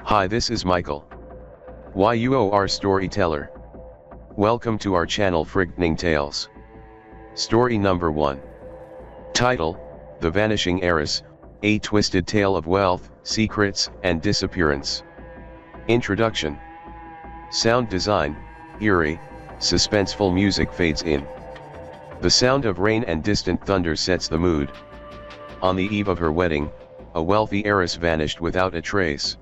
Hi, this is Michael, YUOR storyteller. Welcome to our channel Frightening Tales. Story number 1. Title: The Vanishing Heiress, a twisted tale of wealth, secrets, and disappearance. Introduction. Sound design: eerie, suspenseful music fades in. The sound of rain and distant thunder sets the mood. On the eve of her wedding, a wealthy heiress vanished without a trace.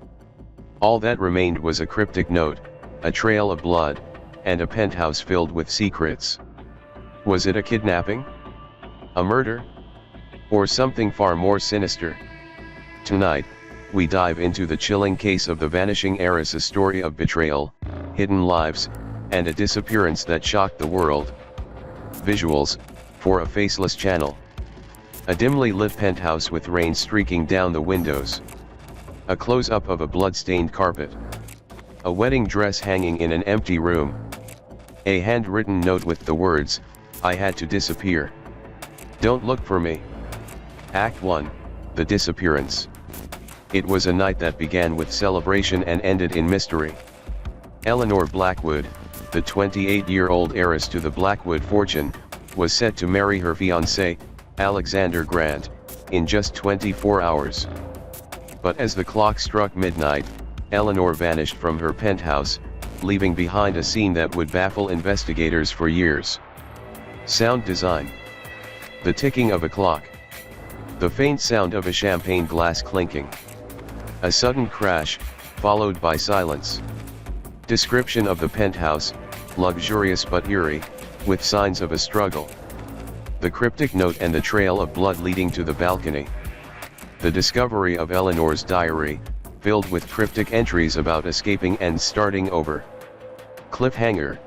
All that remained was a cryptic note, a trail of blood, and a penthouse filled with secrets. Was it a kidnapping? A murder? Or something far more sinister? Tonight, we dive into the chilling case of the vanishing heiress, a story of betrayal, hidden lives, and a disappearance that shocked the world. Visuals: for a faceless channel. A dimly lit penthouse with rain streaking down the windows. A close-up of a blood-stained carpet. A wedding dress hanging in an empty room. A handwritten note with the words, "I had to disappear. Don't look for me." Act 1, The Disappearance. It was a night that began with celebration and ended in mystery. Eleanor Blackwood, the 28-year-old heiress to the Blackwood fortune, was set to marry her fiancé, Alexander Grant, in just 24 hours. But as the clock struck midnight, Eleanor vanished from her penthouse, leaving behind a scene that would baffle investigators for years. Sound design: the ticking of a clock. The faint sound of a champagne glass clinking. A sudden crash, followed by silence. Description of the penthouse: luxurious but eerie, with signs of a struggle. The cryptic note and the trail of blood leading to the balcony. The discovery of Eleanor's diary, filled with cryptic entries about escaping and starting over. Cliffhanger.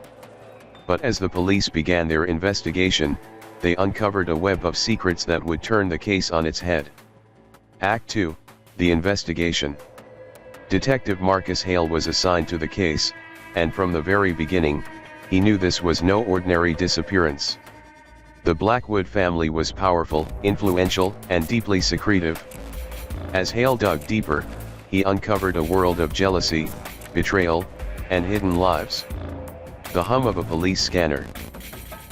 But as the police began their investigation, they uncovered a web of secrets that would turn the case on its head. Act 2, The Investigation. Detective Marcus Hale was assigned to the case, and from the very beginning, he knew this was no ordinary disappearance. The Blackwood family was powerful, influential, and deeply secretive. As Hale dug deeper, he uncovered a world of jealousy, betrayal, and hidden lives. The hum of a police scanner.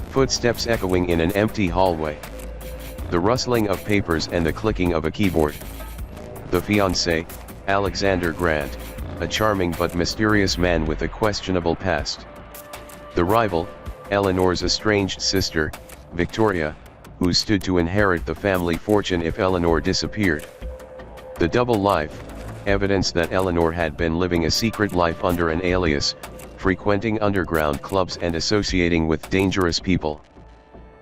Footsteps echoing in an empty hallway. The rustling of papers and the clicking of a keyboard. The fiancé, Alexander Grant, a charming but mysterious man with a questionable past. The rival, Eleanor's estranged sister, Victoria, who stood to inherit the family fortune if Eleanor disappeared. The double life, evidence that Eleanor had been living a secret life under an alias, frequenting underground clubs and associating with dangerous people.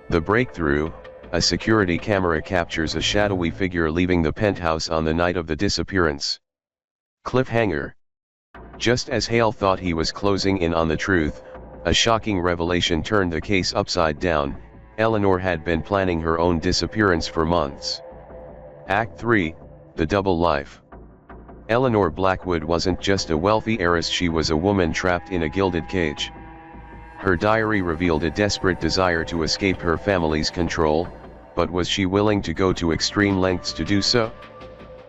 The breakthrough, a security camera captures a shadowy figure leaving the penthouse on the night of the disappearance. Cliffhanger. Just as Hale thought he was closing in on the truth, a shocking revelation turned the case upside down. Eleanor had been planning her own disappearance for months. Act 3, The Double Life. Eleanor Blackwood wasn't just a wealthy heiress, she was a woman trapped in a gilded cage. Her diary revealed a desperate desire to escape her family's control, but was she willing to go to extreme lengths to do so?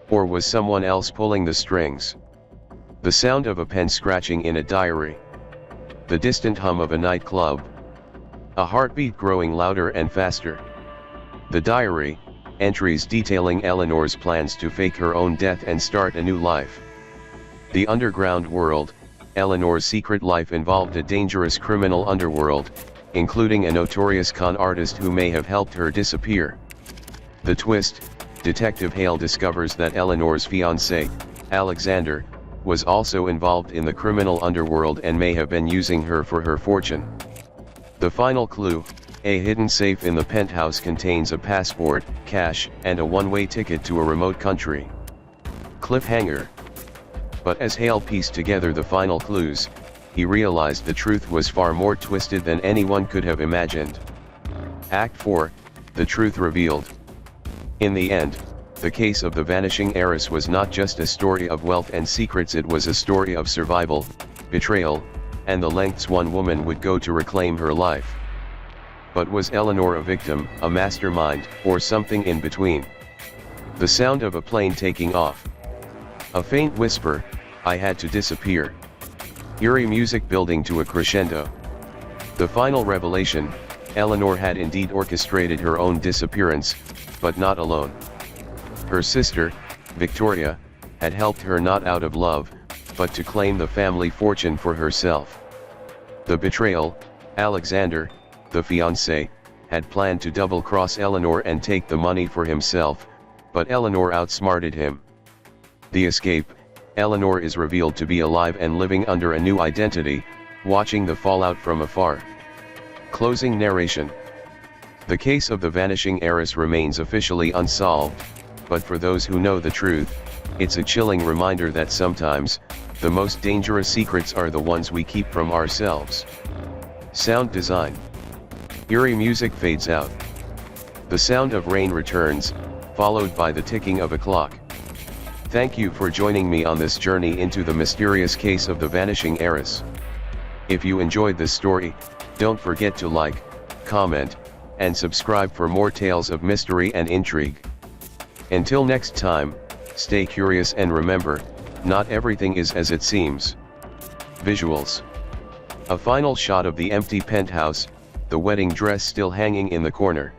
Or was someone else pulling the strings? The sound of a pen scratching in a diary. The distant hum of a nightclub. A heartbeat growing louder and faster. The diary, entries detailing Eleanor's plans to fake her own death and start a new life. The underground world. Eleanor's secret life involved a dangerous criminal underworld, including a notorious con artist who may have helped her disappear. The twist: Detective Hale discovers that Eleanor's fiancé, Alexander, was also involved in the criminal underworld and may have been using her for her fortune. The final clue: a hidden safe in the penthouse contains a passport, cash, and a one-way ticket to a remote country. Cliffhanger. But as Hale pieced together the final clues, he realized the truth was far more twisted than anyone could have imagined. Act 4, The Truth Revealed. In the end, the case of the vanishing heiress was not just a story of wealth and secrets, it was a story of survival, betrayal, and the lengths one woman would go to reclaim her life. But was Eleanor a victim, a mastermind, or something in between? The sound of a plane taking off. A faint whisper, I had to disappear. Eerie music building to a crescendo. The final revelation, Eleanor had indeed orchestrated her own disappearance, but not alone. Her sister, Victoria, had helped her not out of love, but to claim the family fortune for herself. The betrayal, Alexander, the fiancé, had planned to double-cross Eleanor and take the money for himself, but Eleanor outsmarted him. The escape, Eleanor is revealed to be alive and living under a new identity, watching the fallout from afar. Closing narration. The case of the vanishing heiress remains officially unsolved, but for those who know the truth, it's a chilling reminder that sometimes, the most dangerous secrets are the ones we keep from ourselves. Sound design. Eerie music fades out. The sound of rain returns, followed by the ticking of a clock. Thank you for joining me on this journey into the mysterious case of the vanishing heiress. If you enjoyed this story, don't forget to like, comment, and subscribe for more tales of mystery and intrigue. Until next time, stay curious and remember, not everything is as it seems. Visuals. A final shot of the empty penthouse, the wedding dress still hanging in the corner.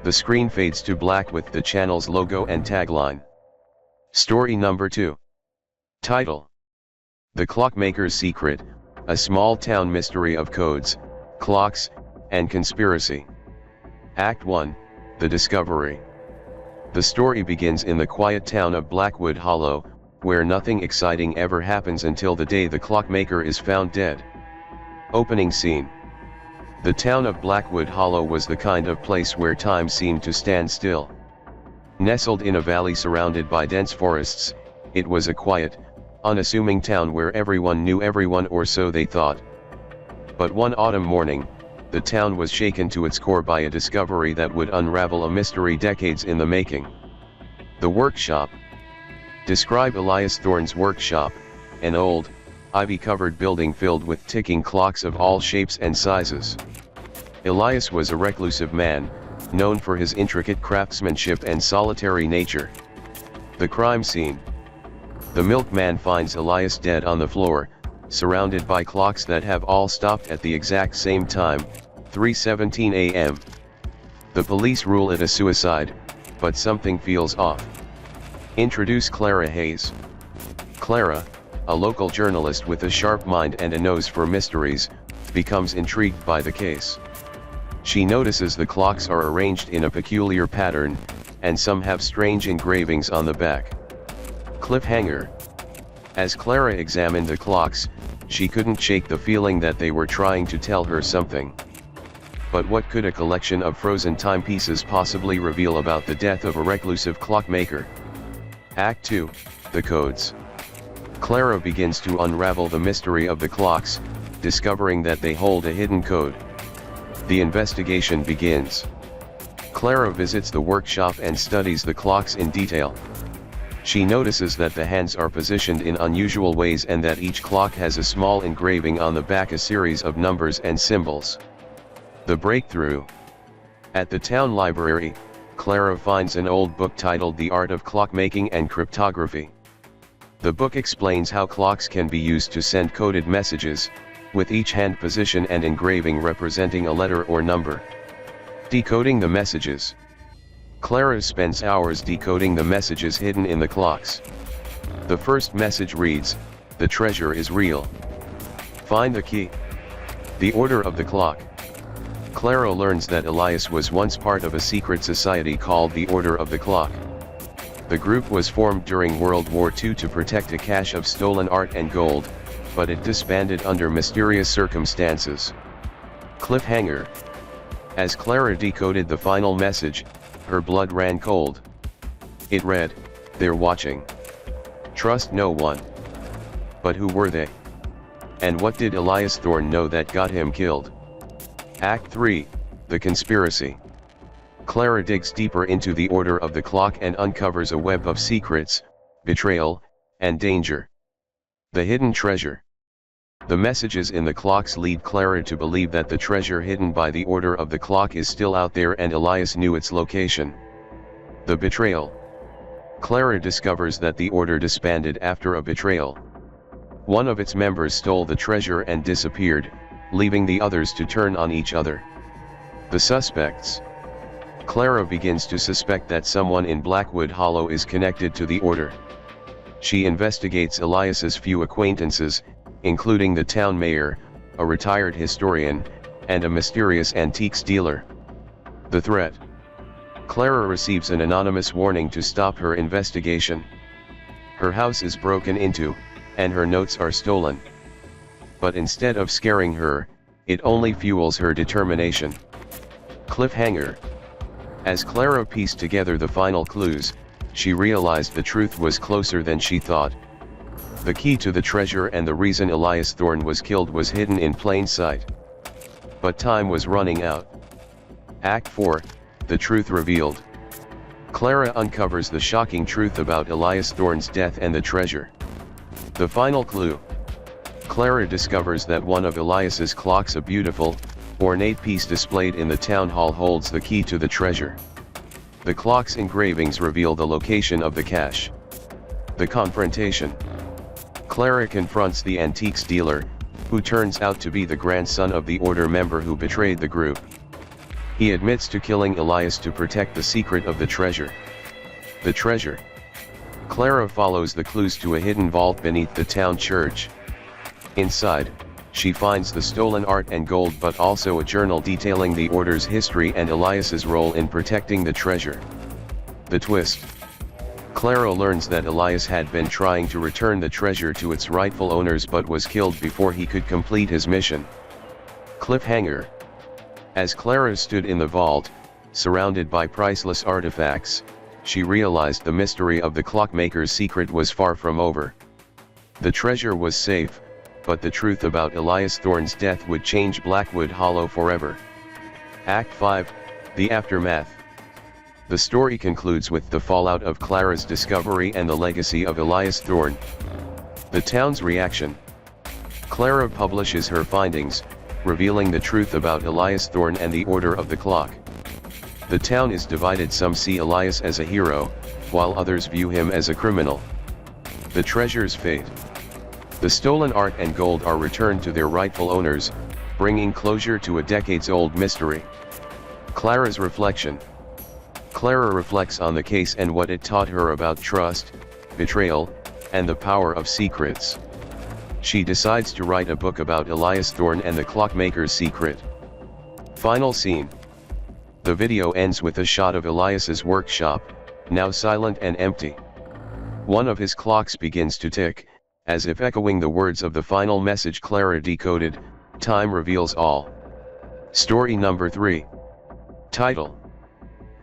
The screen fades to black with the channel's logo and tagline. Story number 2. Title: The Clockmaker's Secret, a small town mystery of codes, clocks, and conspiracy. Act 1, The Discovery. The story begins in the quiet town of Blackwood Hollow, where nothing exciting ever happens until the day the clockmaker is found dead. Opening scene. The town of Blackwood Hollow was the kind of place where time seemed to stand still. Nestled in a valley surrounded by dense forests, it was a quiet, unassuming town where everyone knew everyone, or so they thought. But one autumn morning, the town was shaken to its core by a discovery that would unravel a mystery decades in the making. The workshop. Describe Elias Thorne's workshop, an old, ivy-covered building filled with ticking clocks of all shapes and sizes. Elias was a reclusive man, known for his intricate craftsmanship and solitary nature. The crime scene. The milkman finds Elias dead on the floor, surrounded by clocks that have all stopped at the exact same time, 3:17 a.m. The police rule it a suicide, but something feels off. Introduce Clara Hayes. Clara, a local journalist with a sharp mind and a nose for mysteries, becomes intrigued by the case. She notices the clocks are arranged in a peculiar pattern, and some have strange engravings on the back. Cliffhanger. As Clara examined the clocks, she couldn't shake the feeling that they were trying to tell her something. But what could a collection of frozen timepieces possibly reveal about the death of a reclusive clockmaker? Act 2, The Codes. Clara begins to unravel the mystery of the clocks, discovering that they hold a hidden code. The investigation begins. Clara visits the workshop and studies the clocks in detail. She notices that the hands are positioned in unusual ways and that each clock has a small engraving on the back, a series of numbers and symbols. The breakthrough. At the town library, Clara finds an old book titled The Art of Clockmaking and Cryptography. The book explains how clocks can be used to send coded messages, with each hand position and engraving representing a letter or number. Decoding the messages. Clara spends hours decoding the messages hidden in the clocks. The first message reads, "The treasure is real. Find the key." The order of the clock. Clara learns that Elias was once part of a secret society called the Order of the Clock. The group was formed during World War II to protect a cache of stolen art and gold, but it disbanded under mysterious circumstances. Cliffhanger. As Clara decoded the final message, her blood ran cold. It read, "They're watching. Trust no one." But who were they? And what did Elias Thorne know that got him killed? Act 3, The Conspiracy. Clara digs deeper into the Order of the Clock and uncovers a web of secrets, betrayal, and danger. The hidden treasure. The messages in the clocks lead Clara to believe that the treasure hidden by the Order of the Clock is still out there, and Elias knew its location. The betrayal. Clara discovers that the Order disbanded after a betrayal. One of its members stole the treasure and disappeared, leaving the others to turn on each other. The suspects. Clara begins to suspect that someone in Blackwood Hollow is connected to the order. She investigates Elias's few acquaintances, including the town mayor, a retired historian, and a mysterious antiques dealer. The threat. Clara receives an anonymous warning to stop her investigation. Her house is broken into, and her notes are stolen. But instead of scaring her, it only fuels her determination. Cliffhanger. As Clara pieced together the final clues, she realized the truth was closer than she thought. The key to the treasure and the reason Elias Thorne was killed was hidden in plain sight. But time was running out. Act 4, The Truth Revealed. Clara uncovers the shocking truth about Elias Thorne's death and the treasure. The final clue. Clara discovers that one of Elias's clocks, a beautiful, ornate piece displayed in the town hall, holds the key to the treasure. The clock's engravings reveal the location of the cache. The confrontation. Clara confronts the antiques dealer, who turns out to be the grandson of the order member who betrayed the group. He admits to killing Elias to protect the secret of the treasure. The treasure. Clara follows the clues to a hidden vault beneath the town church. Inside, she finds the stolen art and gold, but also a journal detailing the order's history and Elias's role in protecting the treasure. The twist. Clara learns that Elias had been trying to return the treasure to its rightful owners but was killed before he could complete his mission. Cliffhanger. As Clara stood in the vault, surrounded by priceless artifacts, she realized the mystery of the clockmaker's secret was far from over. The treasure was safe, but the truth about Elias Thorne's death would change Blackwood Hollow forever. Act 5, The Aftermath. The story concludes with the fallout of Clara's discovery and the legacy of Elias Thorne. The town's reaction. Clara publishes her findings, revealing the truth about Elias Thorne and the Order of the Clock. The town is divided. Some see Elias as a hero, while others view him as a criminal. The treasure's fate. The stolen art and gold are returned to their rightful owners, bringing closure to a decades-old mystery. Clara's reflection. Clara reflects on the case and what it taught her about trust, betrayal, and the power of secrets. She decides to write a book about Elias Thorne and the clockmaker's secret. Final scene. The video ends with a shot of Elias's workshop, now silent and empty. One of his clocks begins to tick, as if echoing the words of the final message Clara decoded. Time reveals all. Story number 3. Title: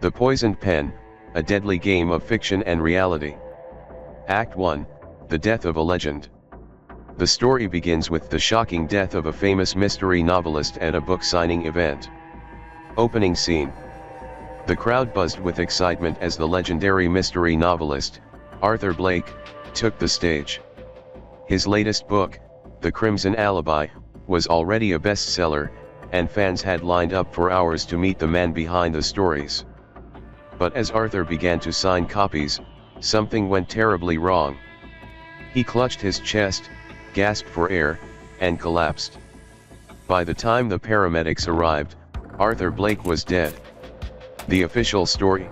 The Poisoned Pen, a deadly game of fiction and reality. Act 1, The Death of a Legend. The story begins with the shocking death of a famous mystery novelist at a book signing event. Opening scene. The crowd buzzed with excitement as the legendary mystery novelist, Arthur Blake, took the stage. His latest book, The Crimson Alibi, was already a bestseller, and fans had lined up for hours to meet the man behind the stories. But as Arthur began to sign copies, something went terribly wrong. He clutched his chest, gasped for air, and collapsed. By the time the paramedics arrived, Arthur Blake was dead. The official story.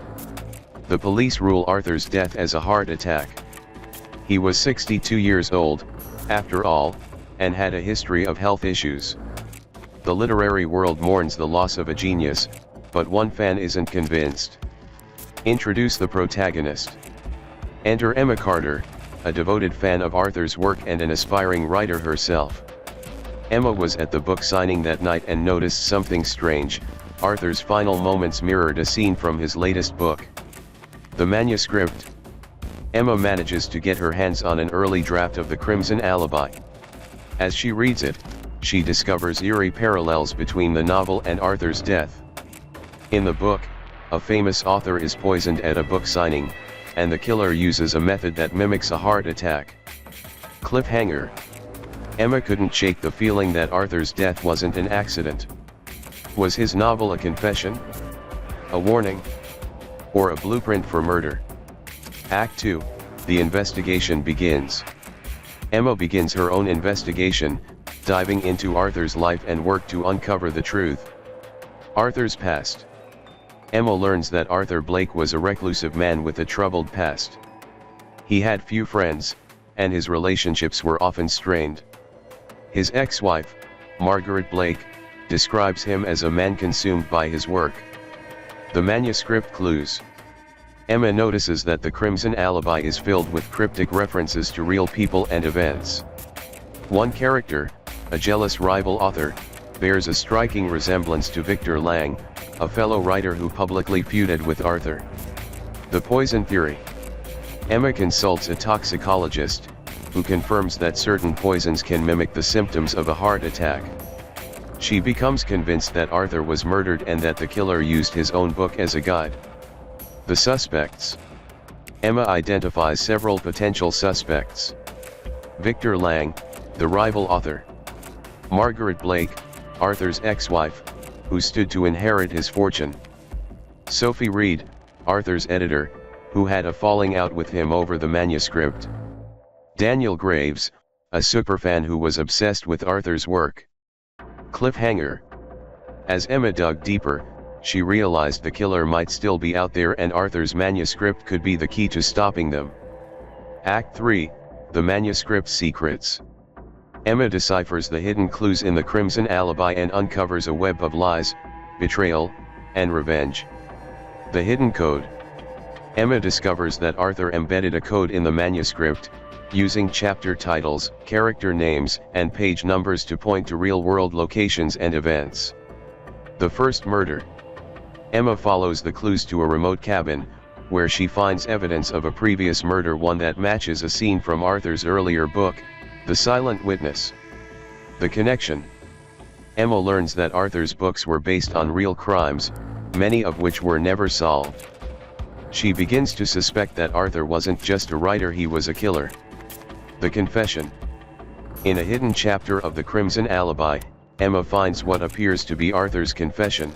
The police rule Arthur's death as a heart attack. He was 62 years old, after all, and had a history of health issues. The literary world mourns the loss of a genius, but one fan isn't convinced. Introduce the protagonist. Enter Emma Carter, a devoted fan of Arthur's work and an aspiring writer herself. Emma was at the book signing that night and noticed something strange. Arthur's final moments mirrored a scene from his latest book. The manuscript. Emma manages to get her hands on an early draft of The Crimson Alibi. As she reads it, she discovers eerie parallels between the novel and Arthur's death. In the book, a famous author is poisoned at a book signing, and the killer uses a method that mimics a heart attack. Cliffhanger. Emma couldn't shake the feeling that Arthur's death wasn't an accident. Was his novel a confession? A warning? Or a blueprint for murder? Act 2, The investigation begins. Emma begins her own investigation, diving into Arthur's life and work to uncover the truth. Arthur's past. Emma learns that Arthur Blake was a reclusive man with a troubled past. He had few friends, and his relationships were often strained. His ex-wife, Margaret Blake, describes him as a man consumed by his work. The manuscript clues. Emma notices that the Crimson Alibi is filled with cryptic references to real people and events. One character, a jealous rival author, bears a striking resemblance to Victor Lang, a fellow writer who publicly feuded with Arthur. The poison theory. Emma consults a toxicologist, who confirms that certain poisons can mimic the symptoms of a heart attack. She becomes convinced that Arthur was murdered and that the killer used his own book as a guide. The suspects. Emma identifies several potential suspects. Victor Lang, the rival author. Margaret Blake, Arthur's ex-wife, who stood to inherit his fortune. Sophie Reed, Arthur's editor, who had a falling out with him over the manuscript. Daniel Graves, a superfan who was obsessed with Arthur's work. Cliffhanger. As Emma dug deeper, she realized the killer might still be out there and Arthur's manuscript could be the key to stopping them. Act 3, The Manuscript's Secrets. Emma deciphers the hidden clues in the Crimson Alibi and uncovers a web of lies, betrayal, and revenge. The hidden code. Emma discovers that Arthur embedded a code in the manuscript, using chapter titles, character names, and page numbers to point to real-world locations and events. The first murder. Emma follows the clues to a remote cabin, where she finds evidence of a previous murder, one that matches a scene from Arthur's earlier book, The Silent Witness. The connection. Emma learns that Arthur's books were based on real crimes, many of which were never solved. She begins to suspect that Arthur wasn't just a writer, he was a killer. The confession. In a hidden chapter of the Crimson Alibi, Emma finds what appears to be Arthur's confession.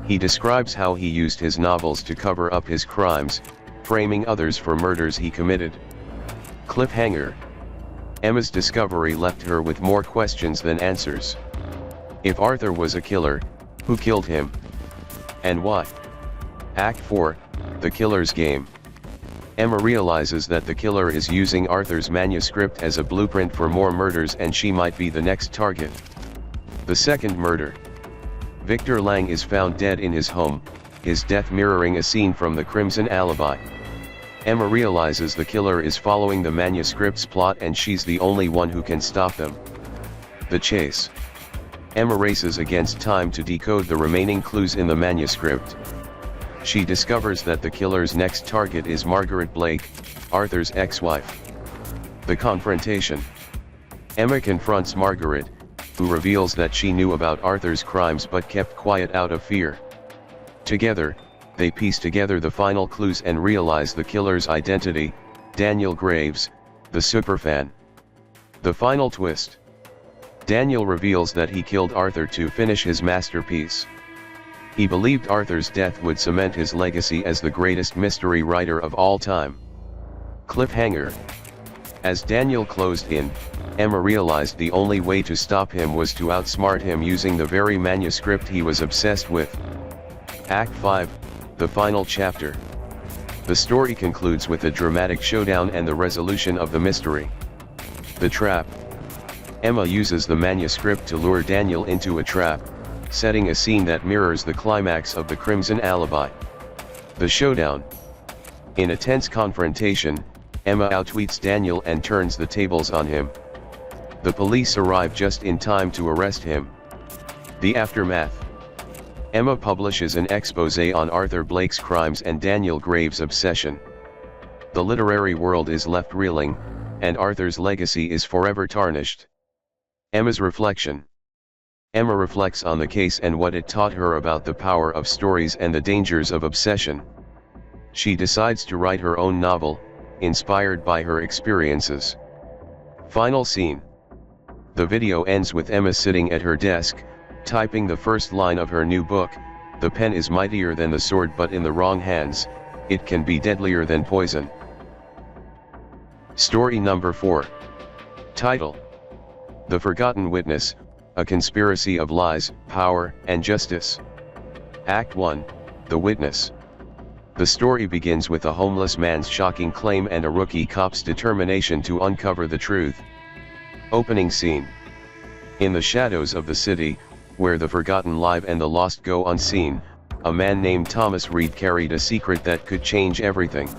He describes how he used his novels to cover up his crimes, framing others for murders he committed. Cliffhanger. Emma's discovery left her with more questions than answers. If Arthur was a killer, who killed him? And why? Act 4, The Killer's Game. Emma realizes that the killer is using Arthur's manuscript as a blueprint for more murders and she might be the next target. The second murder. Victor Lang is found dead in his home, his death mirroring a scene from the Crimson Alibi. Emma realizes the killer is following the manuscript's plot and she's the only one who can stop them. The chase. Emma races against time to decode the remaining clues in the manuscript. She discovers that the killer's next target is Margaret Blake, Arthur's ex-wife. The confrontation. Emma confronts Margaret, who reveals that she knew about Arthur's crimes but kept quiet out of fear. Together, they piece together the final clues and realize the killer's identity, Daniel Graves, the superfan. The final twist. Daniel reveals that he killed Arthur to finish his masterpiece. He believed Arthur's death would cement his legacy as the greatest mystery writer of all time. Cliffhanger. As Daniel closed in, Emma realized the only way to stop him was to outsmart him using the very manuscript he was obsessed with. Act 5, The Final Chapter. The story concludes with a dramatic showdown and the resolution of the mystery. The trap. Emma uses the manuscript to lure Daniel into a trap, setting a scene that mirrors the climax of the Crimson Alibi. The showdown. In a tense confrontation, Emma outwits Daniel and turns the tables on him. The police arrive just in time to arrest him. The aftermath. Emma publishes an exposé on Arthur Blake's crimes and Daniel Graves' obsession. The literary world is left reeling, and Arthur's legacy is forever tarnished. Emma's reflection. Emma reflects on the case and what it taught her about the power of stories and the dangers of obsession. She decides to write her own novel, inspired by her experiences. Final scene. The video ends with Emma sitting at her desk, typing the first line of her new book. The pen is mightier than the sword, but in the wrong hands, it can be deadlier than poison. Story number 4. Title: The Forgotten Witness, a conspiracy of lies, power, and justice. Act 1, The Witness. The story begins with a homeless man's shocking claim and a rookie cop's determination to uncover the truth. Opening scene. In the shadows of the city, where the forgotten live and the lost go unseen, a man named Thomas Reed carried a secret that could change everything.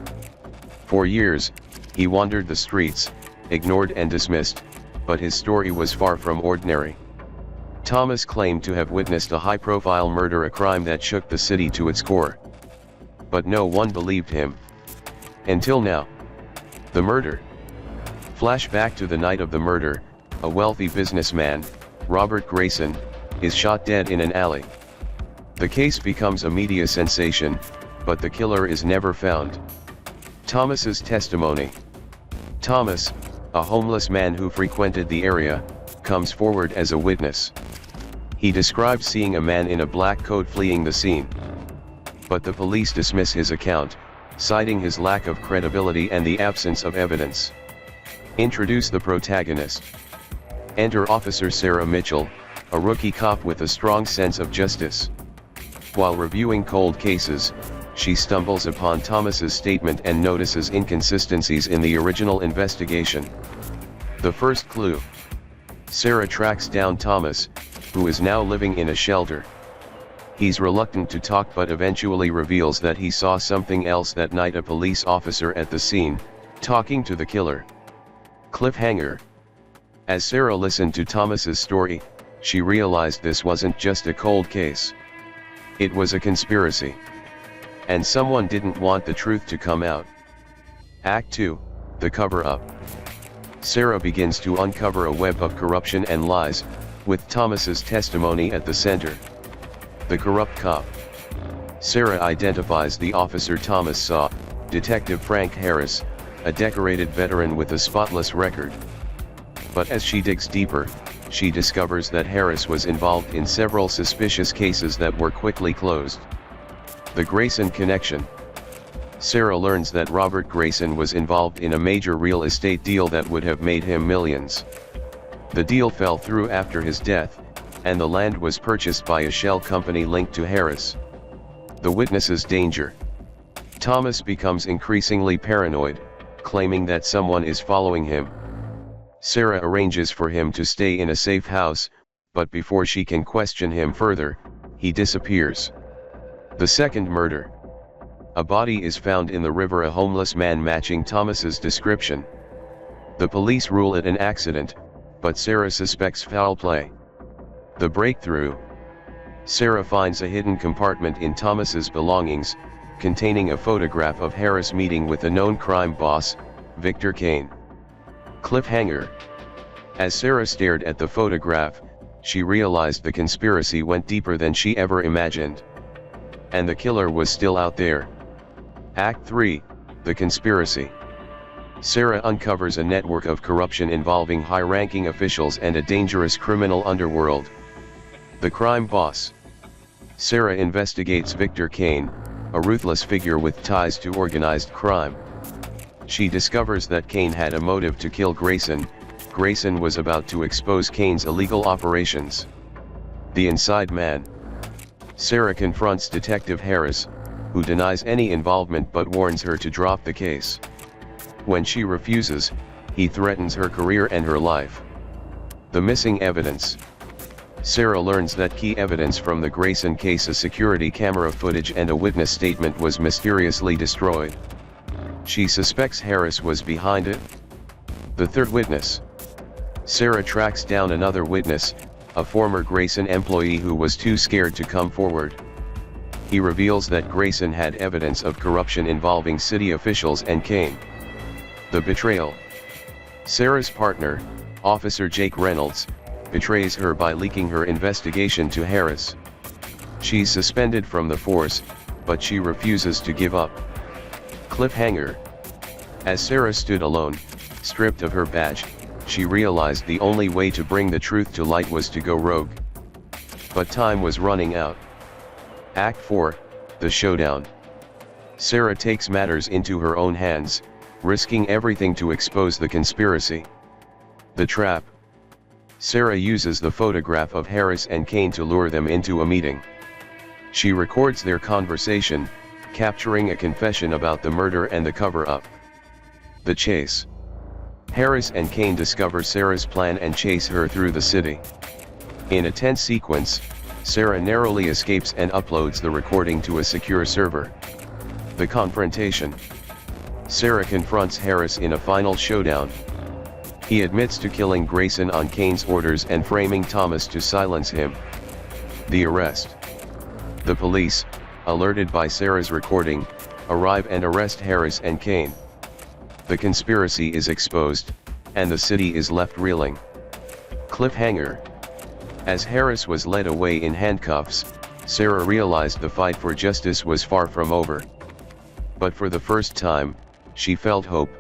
For years, he wandered the streets, ignored and dismissed, but his story was far from ordinary. Thomas claimed to have witnessed a high-profile murder, a crime that shook the city to its core. But no one believed him. Until now. The murder. Flashback to the night of the murder, a wealthy businessman, Robert Grayson, is shot dead in an alley. The case becomes a media sensation, but the killer is never found. Thomas's testimony. Thomas, a homeless man who frequented the area, comes forward as a witness. He describes seeing a man in a black coat fleeing the scene. But the police dismiss his account, citing his lack of credibility and the absence of evidence. Introduce the protagonist. Enter Officer Sarah Mitchell, a rookie cop with a strong sense of justice. While reviewing cold cases, she stumbles upon Thomas's statement and notices inconsistencies in the original investigation. The first clue. Sarah tracks down Thomas, who is now living in a shelter. He's reluctant to talk but eventually reveals that he saw something else that night, a police officer at the scene, talking to the killer. Cliffhanger. As Sarah listened to Thomas's story, she realized this wasn't just a cold case. It was a conspiracy. And someone didn't want the truth to come out. Act 2, The Cover-Up. Sarah begins to uncover a web of corruption and lies, with Thomas's testimony at the center. The corrupt cop. Sarah identifies the officer Thomas saw, Detective Frank Harris, a decorated veteran with a spotless record. But as she digs deeper, she discovers that Harris was involved in several suspicious cases that were quickly closed. The Grayson connection. Sarah learns that Robert Grayson was involved in a major real estate deal that would have made him millions. The deal fell through after his death, and the land was purchased by a shell company linked to Harris. The witness's danger. Thomas becomes increasingly paranoid, claiming that someone is following him. Sarah arranges for him to stay in a safe house, but before she can question him further, he disappears. The second murder. A body is found in the river, a homeless man matching Thomas's description. The police rule it an accident, but Sarah suspects foul play. The breakthrough. Sarah finds a hidden compartment in Thomas's belongings, containing a photograph of Harris meeting with a known crime boss, Victor Kane. Cliffhanger. As Sarah stared at the photograph, she realized the conspiracy went deeper than she ever imagined. And the killer was still out there. Act 3, The Conspiracy. Sarah uncovers a network of corruption involving high-ranking officials and a dangerous criminal underworld. The crime boss. Sarah investigates Victor Kane, a ruthless figure with ties to organized crime. She discovers that Kane had a motive to kill Grayson. Grayson was about to expose Kane's illegal operations. The inside man. Sarah confronts Detective Harris, who denies any involvement but warns her to drop the case. When she refuses, he threatens her career and her life. The missing evidence. Sarah learns that key evidence from the Grayson case, a security camera footage and a witness statement, was mysteriously destroyed. She suspects Harris was behind it. The third witness. Sarah tracks down another witness, a former Grayson employee who was too scared to come forward. He reveals that Grayson had evidence of corruption involving city officials and Kane. The betrayal. Sarah's partner, Officer Jake Reynolds, betrays her by leaking her investigation to Harris. She's suspended from the force, but she refuses to give up. Cliffhanger. As Sarah stood alone, stripped of her badge, she realized the only way to bring the truth to light was to go rogue. But time was running out. Act 4, The Showdown. Sarah takes matters into her own hands, risking everything to expose the conspiracy. The trap. Sarah uses the photograph of Harris and Kane to lure them into a meeting. She records their conversation, capturing a confession about the murder and the cover-up. The chase. Harris and Kane discover Sarah's plan and chase her through the city. In a tense sequence, Sarah narrowly escapes and uploads the recording to a secure server. The confrontation. Sarah confronts Harris in a final showdown. He admits to killing Grayson on Kane's orders and framing Thomas to silence him. The arrest. The police, alerted by Sarah's recording, arrive and arrest Harris and Kane. The conspiracy is exposed, and the city is left reeling. Cliffhanger. As Harris was led away in handcuffs, Sarah realized the fight for justice was far from over. But for the first time, she felt hope.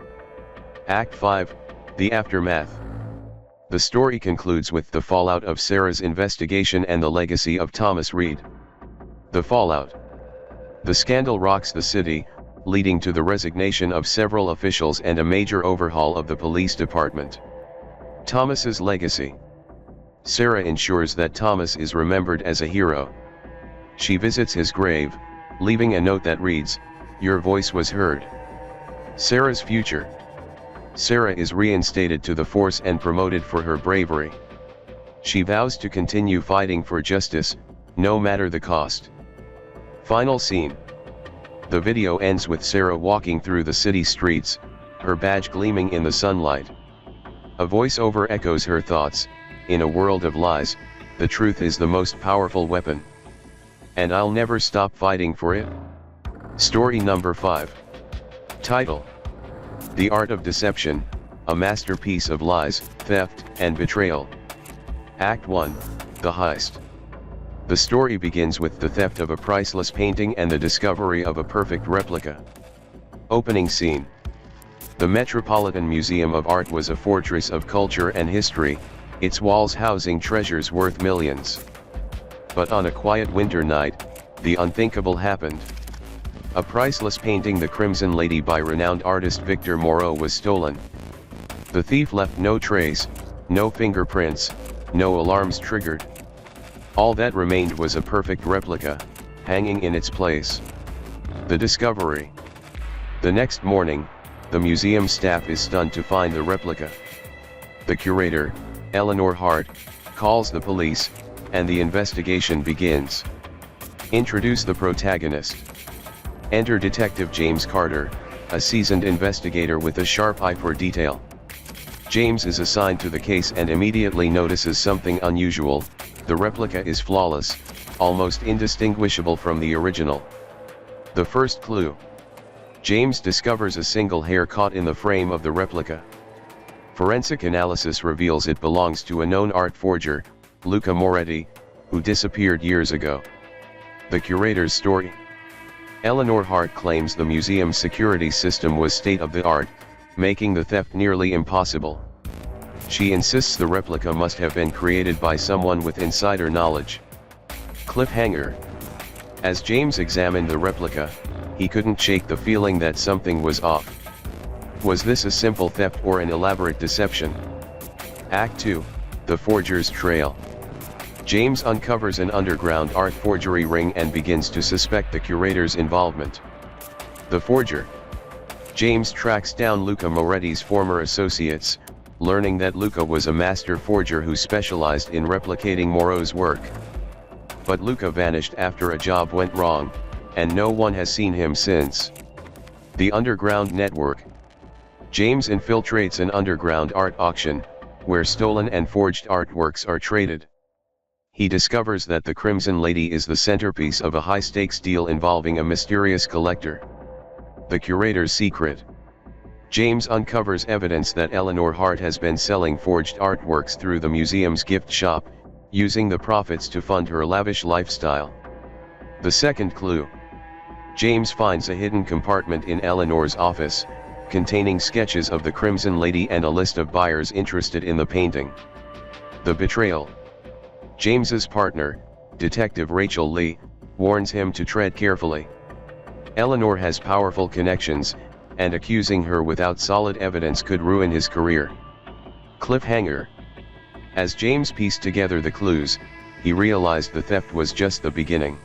Act 5, The Aftermath. The story concludes with the fallout of Sarah's investigation and the legacy of Thomas Reed. The fallout. The scandal rocks the city, leading to the resignation of several officials and a major overhaul of the police department. Thomas's legacy. Sarah ensures that Thomas is remembered as a hero. She visits his grave, leaving a note that reads, "Your voice was heard." Sarah's future. Sarah is reinstated to the force and promoted for her bravery. She vows to continue fighting for justice, no matter the cost. Final scene. The video ends with Sarah walking through the city streets, her badge gleaming in the sunlight. A voiceover echoes her thoughts, "In a world of lies, the truth is the most powerful weapon. And I'll never stop fighting for it." Story number 5. Title: The Art of Deception, a masterpiece of lies, theft, and betrayal. Act 1, The Heist. The story begins with the theft of a priceless painting and the discovery of a perfect replica. Opening scene. The Metropolitan Museum of Art was a fortress of culture and history, its walls housing treasures worth millions. But on a quiet winter night, the unthinkable happened. A priceless painting, The Crimson Lady by renowned artist Victor Moreau, was stolen. The thief left no trace, no fingerprints, no alarms triggered. All that remained was a perfect replica, hanging in its place. The discovery. The next morning, the museum staff is stunned to find the replica. The curator, Eleanor Hart, calls the police, and the investigation begins. Introduce the protagonist. Enter Detective James Carter, a seasoned investigator with a sharp eye for detail. James is assigned to the case and immediately notices something unusual. The replica is flawless, almost indistinguishable from the original. The first clue. James discovers a single hair caught in the frame of the replica. Forensic analysis reveals it belongs to a known art forger, Luca Moretti, who disappeared years ago. The curator's story. Eleanor Hart claims the museum's security system was state-of-the-art, making the theft nearly impossible. She insists the replica must have been created by someone with insider knowledge. Cliffhanger. As James examined the replica, he couldn't shake the feeling that something was off. Was this a simple theft or an elaborate deception? Act 2, The Forger's Trail. James uncovers an underground art forgery ring and begins to suspect the curator's involvement. The forger. James tracks down Luca Moretti's former associates, learning that Luca was a master forger who specialized in replicating Moreau's work. But Luca vanished after a job went wrong, and no one has seen him since. The underground network. James infiltrates an underground art auction, where stolen and forged artworks are traded. He discovers that the Crimson Lady is the centerpiece of a high-stakes deal involving a mysterious collector. The curator's secret. James uncovers evidence that Eleanor Hart has been selling forged artworks through the museum's gift shop, using the profits to fund her lavish lifestyle. The second clue. James finds a hidden compartment in Eleanor's office, containing sketches of the Crimson Lady and a list of buyers interested in the painting. The betrayal. James's partner, Detective Rachel Lee, warns him to tread carefully. Eleanor has powerful connections, and accusing her without solid evidence could ruin his career. Cliffhanger. As James pieced together the clues, he realized the theft was just the beginning.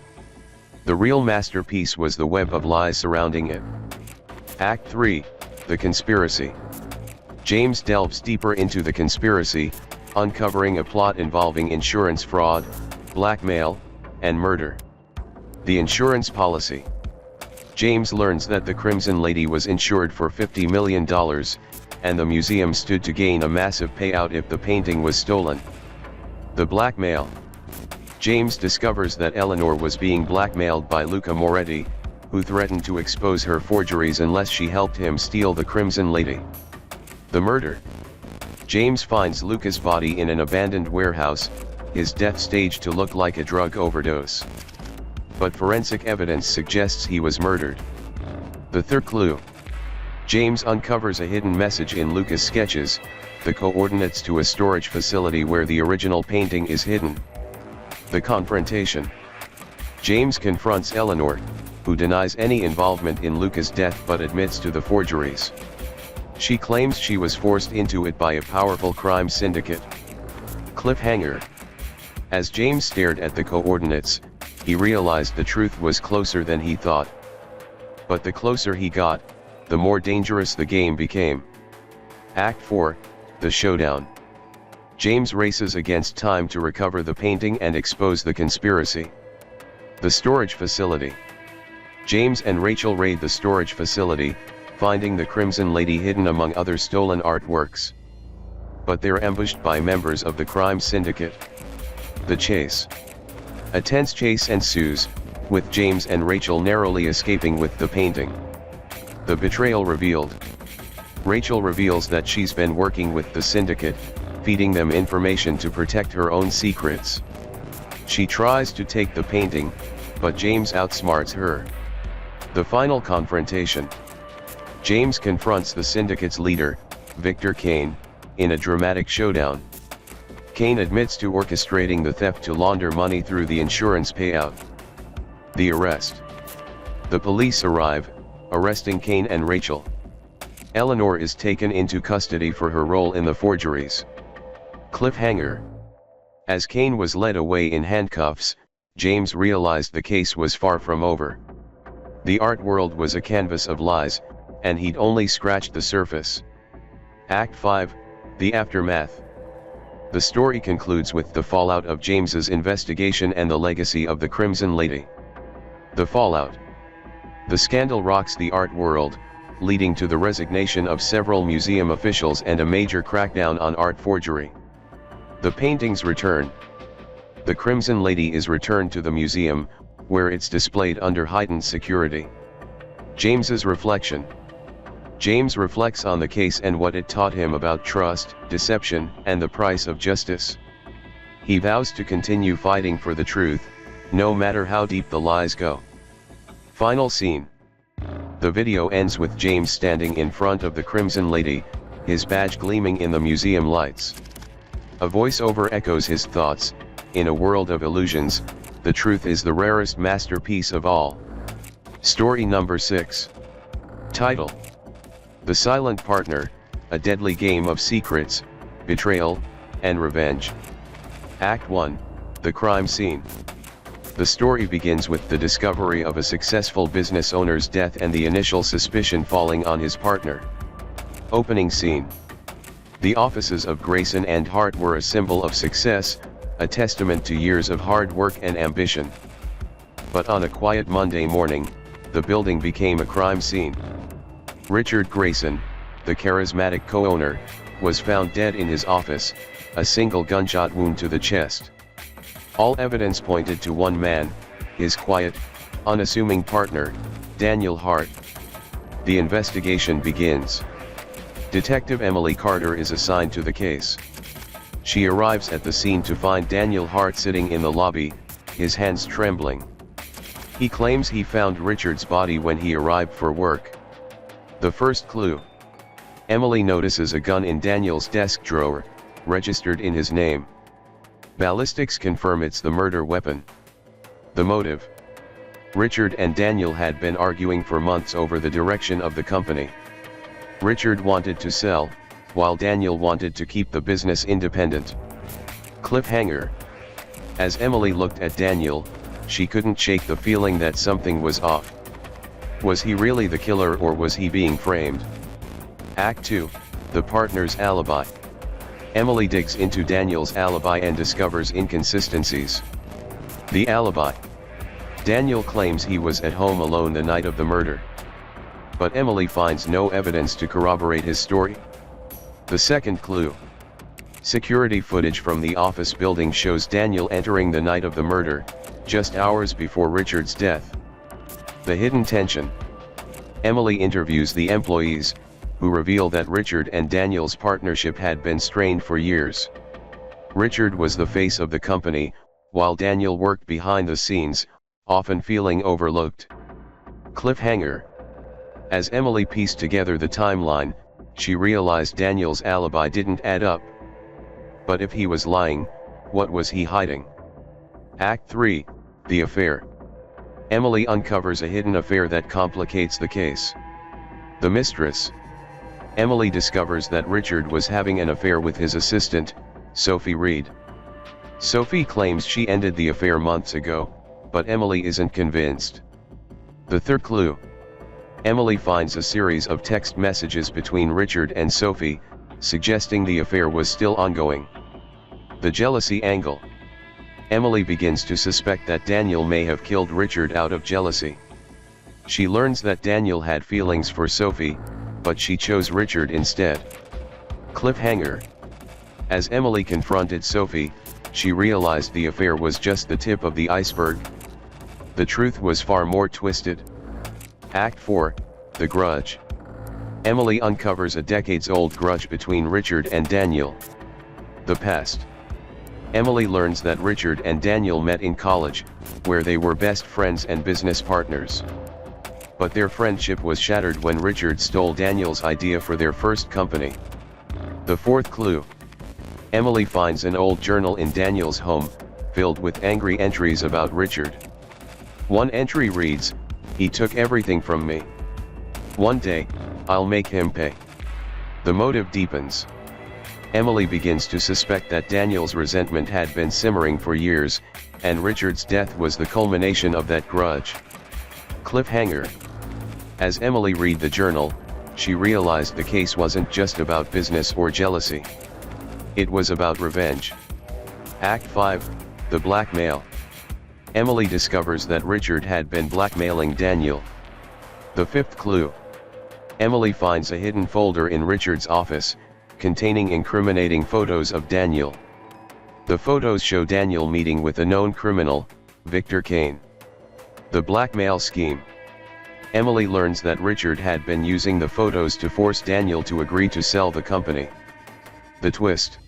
The real masterpiece was the web of lies surrounding it. Act 3, The Conspiracy. James delves deeper into the conspiracy, uncovering a plot involving insurance fraud, blackmail, and murder. The insurance policy. James learns that the Crimson Lady was insured for $50 million, and the museum stood to gain a massive payout if the painting was stolen. The blackmail. James discovers that Eleanor was being blackmailed by Luca Moretti, who threatened to expose her forgeries unless she helped him steal the Crimson Lady. The murder. James finds Luca's body in an abandoned warehouse, his death staged to look like a drug overdose. But forensic evidence suggests he was murdered. The third clue. James uncovers a hidden message in Luca's sketches, the coordinates to a storage facility where the original painting is hidden. The confrontation. James confronts Eleanor, who denies any involvement in Luca's death but admits to the forgeries. She claims she was forced into it by a powerful crime syndicate. Cliffhanger. As James stared at the coordinates, he realized the truth was closer than he thought. But the closer he got, the more dangerous the game became. Act 4, The Showdown. James races against time to recover the painting and expose the conspiracy. The storage facility. James and Rachel raid the storage facility, finding the Crimson Lady hidden among other stolen artworks. But they're ambushed by members of the crime syndicate. The chase. A tense chase ensues, with James and Rachel narrowly escaping with the painting. The betrayal revealed. Rachel reveals that she's been working with the syndicate, feeding them information to protect her own secrets. She tries to take the painting, but James outsmarts her. The final confrontation. James confronts the syndicate's leader, Victor Kane, in a dramatic showdown. Kane admits to orchestrating the theft to launder money through the insurance payout. The arrest. The police arrive, arresting Kane and Rachel. Eleanor is taken into custody for her role in the forgeries. Cliffhanger. As Kane was led away in handcuffs, James realized the case was far from over. The art world was a canvas of lies, and he'd only scratched the surface. Act 5, The Aftermath. The story concludes with the fallout of James's investigation and the legacy of the Crimson Lady. The fallout. The scandal rocks the art world, leading to the resignation of several museum officials and a major crackdown on art forgery. The paintings return. The Crimson Lady is returned to the museum, where it's displayed under heightened security. James's reflection. James reflects on the case and what it taught him about trust, deception, and the price of justice. He vows to continue fighting for the truth, no matter how deep the lies go. Final scene. The video ends with James standing in front of the Crimson Lady, his badge gleaming in the museum lights. A voiceover echoes his thoughts, "In a world of illusions, the truth is the rarest masterpiece of all." Story number 6. Title: The Silent Partner, a deadly game of secrets, betrayal, and revenge. Act 1, The Crime Scene. The story begins with the discovery of a successful business owner's death and the initial suspicion falling on his partner. Opening scene. The offices of Grayson and Hart were a symbol of success, a testament to years of hard work and ambition. But on a quiet Monday morning, the building became a crime scene. Richard Grayson, the charismatic co-owner, was found dead in his office, a single gunshot wound to the chest. All evidence pointed to one man, his quiet, unassuming partner, Daniel Hart. The investigation begins. Detective Emily Carter is assigned to the case. She arrives at the scene to find Daniel Hart sitting in the lobby, his hands trembling. He claims he found Richard's body when he arrived for work. The first clue. Emily notices a gun in Daniel's desk drawer, registered in his name. Ballistics confirm it's the murder weapon. The motive. Richard and Daniel had been arguing for months over the direction of the company. Richard wanted to sell, while Daniel wanted to keep the business independent. Cliffhanger. As Emily looked at Daniel, she couldn't shake the feeling that something was off. Was he really the killer, or was he being framed? Act 2, The Partner's Alibi. Emily digs into Daniel's alibi and discovers inconsistencies. The alibi. Daniel claims he was at home alone the night of the murder. But Emily finds no evidence to corroborate his story. The second clue. Security footage from the office building shows Daniel entering the night of the murder, just hours before Richard's death. The hidden tension. Emily interviews the employees, who reveal that Richard and Daniel's partnership had been strained for years. Richard was the face of the company, while Daniel worked behind the scenes, often feeling overlooked. Cliffhanger. As Emily pieced together the timeline, she realized Daniel's alibi didn't add up. But if he was lying, what was he hiding? Act 3, The Affair. Emily uncovers a hidden affair that complicates the case. The Mistress. Emily discovers that Richard was having an affair with his assistant, Sophie Reed. Sophie claims she ended the affair months ago, but Emily isn't convinced. The third clue. Emily finds a series of text messages between Richard and Sophie, suggesting the affair was still ongoing. The jealousy angle. Emily begins to suspect that Daniel may have killed Richard out of jealousy. She learns that Daniel had feelings for Sophie, but she chose Richard instead. Cliffhanger. As Emily confronted Sophie, she realized the affair was just the tip of the iceberg. The truth was far more twisted. Act 4, The Grudge. Emily uncovers a decades-old grudge between Richard and Daniel. The past. Emily learns that Richard and Daniel met in college, where they were best friends and business partners. But their friendship was shattered when Richard stole Daniel's idea for their first company. The fourth clue. Emily finds an old journal in Daniel's home, filled with angry entries about Richard. One entry reads, "He took everything from me. One day, I'll make him pay." The motive deepens. Emily begins to suspect that Daniel's resentment had been simmering for years, and Richard's death was the culmination of that grudge. Cliffhanger. As Emily read the journal, she realized the case wasn't just about business or jealousy. It was about revenge. Act 5, The Blackmail. Emily discovers that Richard had been blackmailing Daniel. The fifth clue. Emily finds a hidden folder in Richard's office, containing incriminating photos of Daniel. The photos show Daniel meeting with a known criminal, Victor Kane. The blackmail scheme. Emily learns that Richard had been using the photos to force Daniel to agree to sell the company. The twist.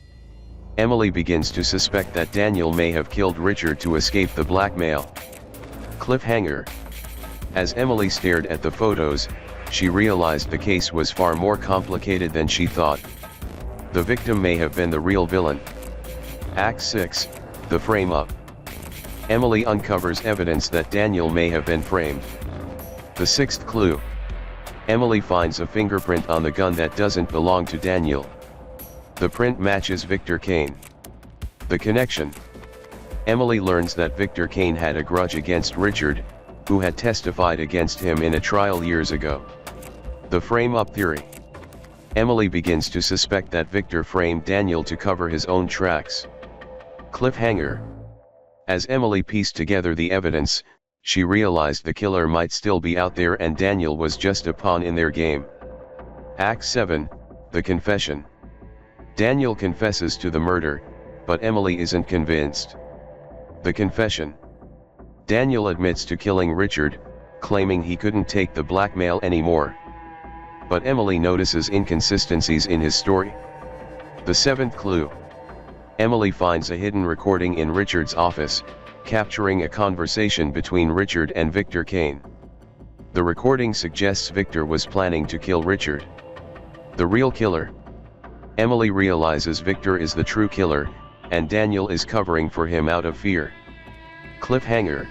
Emily begins to suspect that Daniel may have killed Richard to escape the blackmail. Cliffhanger. As Emily stared at the photos, she realized the case was far more complicated than she thought. The victim may have been the real villain. Act 6, The Frame-Up. Emily uncovers evidence that Daniel may have been framed. The sixth clue. Emily finds a fingerprint on the gun that doesn't belong to Daniel. The print matches Victor Kane. The connection. Emily learns that Victor Kane had a grudge against Richard, who had testified against him in a trial years ago. The frame-up theory. Emily begins to suspect that Victor framed Daniel to cover his own tracks. Cliffhanger. As Emily pieced together the evidence, she realized the killer might still be out there and Daniel was just a pawn in their game. Act 7, The Confession. Daniel confesses to the murder, but Emily isn't convinced. The confession. Daniel admits to killing Richard, claiming he couldn't take the blackmail anymore. But Emily notices inconsistencies in his story. The seventh clue. Emily finds a hidden recording in Richard's office, capturing a conversation between Richard and Victor Kane. The recording suggests Victor was planning to kill Richard. The real killer. Emily realizes Victor is the true killer, and Daniel is covering for him out of fear. Cliffhanger.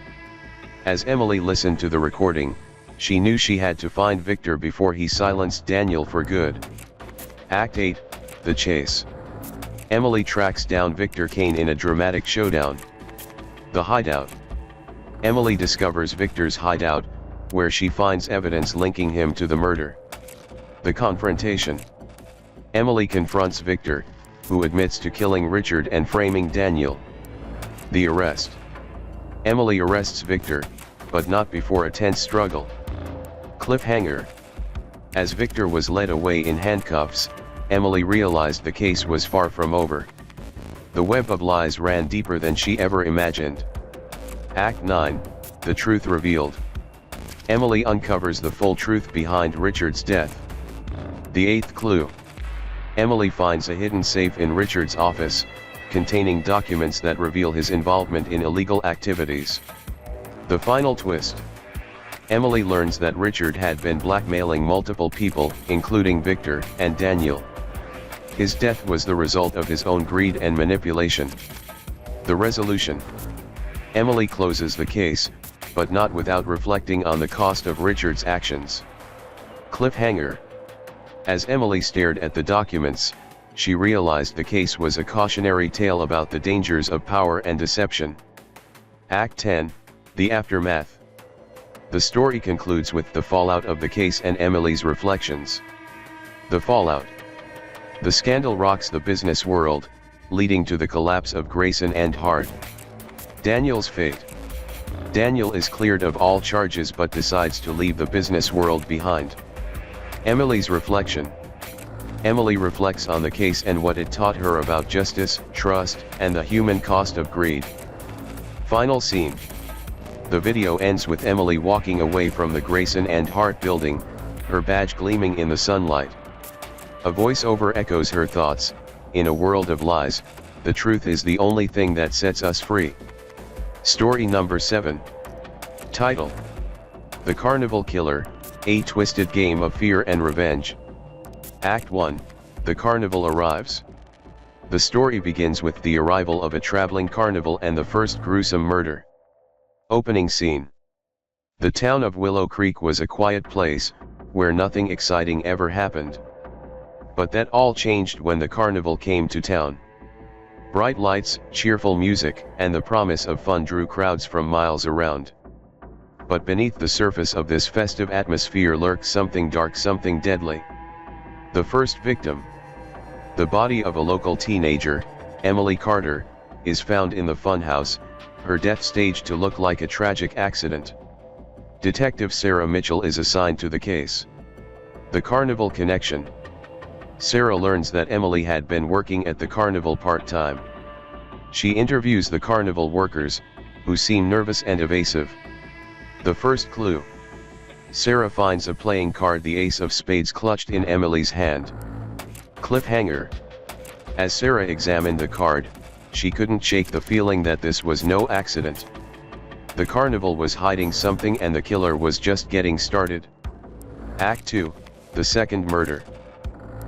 As Emily listened to the recording, she knew she had to find Victor before he silenced Daniel for good. Act 8, The chase. Emily tracks down Victor Kane in a dramatic showdown. The hideout. Emily discovers Victor's hideout, where she finds evidence linking him to the murder. The confrontation. Emily confronts Victor, who admits to killing Richard and framing Daniel. The arrest. Emily arrests Victor, but not before a tense struggle. Cliffhanger. As Victor was led away in handcuffs, Emily realized the case was far from over. The web of lies ran deeper than she ever imagined. Act 9, The Truth Revealed. Emily uncovers the full truth behind Richard's death. The eighth clue. Emily finds a hidden safe in Richard's office, containing documents that reveal his involvement in illegal activities. The final twist. Emily learns that Richard had been blackmailing multiple people, including Victor and Daniel. His death was the result of his own greed and manipulation. The resolution. Emily closes the case, but not without reflecting on the cost of Richard's actions. Cliffhanger. As Emily stared at the documents, she realized the case was a cautionary tale about the dangers of power and deception. Act 10, The Aftermath. The story concludes with the fallout of the case and Emily's reflections. The fallout. The scandal rocks the business world, leading to the collapse of Grayson and Hart. Daniel's fate. Daniel is cleared of all charges but decides to leave the business world behind. Emily's reflection. Emily reflects on the case and what it taught her about justice, trust, and the human cost of greed. Final scene. The video ends with Emily walking away from the Grayson and Hart building, her badge gleaming in the sunlight. A voiceover echoes her thoughts, "In a world of lies, the truth is the only thing that sets us free." Story number 7. Title: The Carnival Killer, A Twisted Game of Fear and Revenge. Act 1, The Carnival Arrives. The story begins with the arrival of a traveling carnival and the first gruesome murder. Opening scene. The town of Willow Creek was a quiet place, where nothing exciting ever happened. But that all changed when the carnival came to town. Bright lights, cheerful music, and the promise of fun drew crowds from miles around. But beneath the surface of this festive atmosphere lurked something dark, something deadly. The first victim. The body of a local teenager, Emily Carter, is found in the funhouse, her death staged to look like a tragic accident. Detective Sarah Mitchell is assigned to the case. The carnival connection. Sarah learns that Emily had been working at the carnival part-time. She interviews the carnival workers, who seem nervous and evasive. The first clue. Sarah finds a playing card, the ace of spades, clutched in Emily's hand. Cliffhanger. As Sarah examined the card, she couldn't shake the feeling that this was no accident. The carnival was hiding something and the killer was just getting started. Act 2, The Second Murder.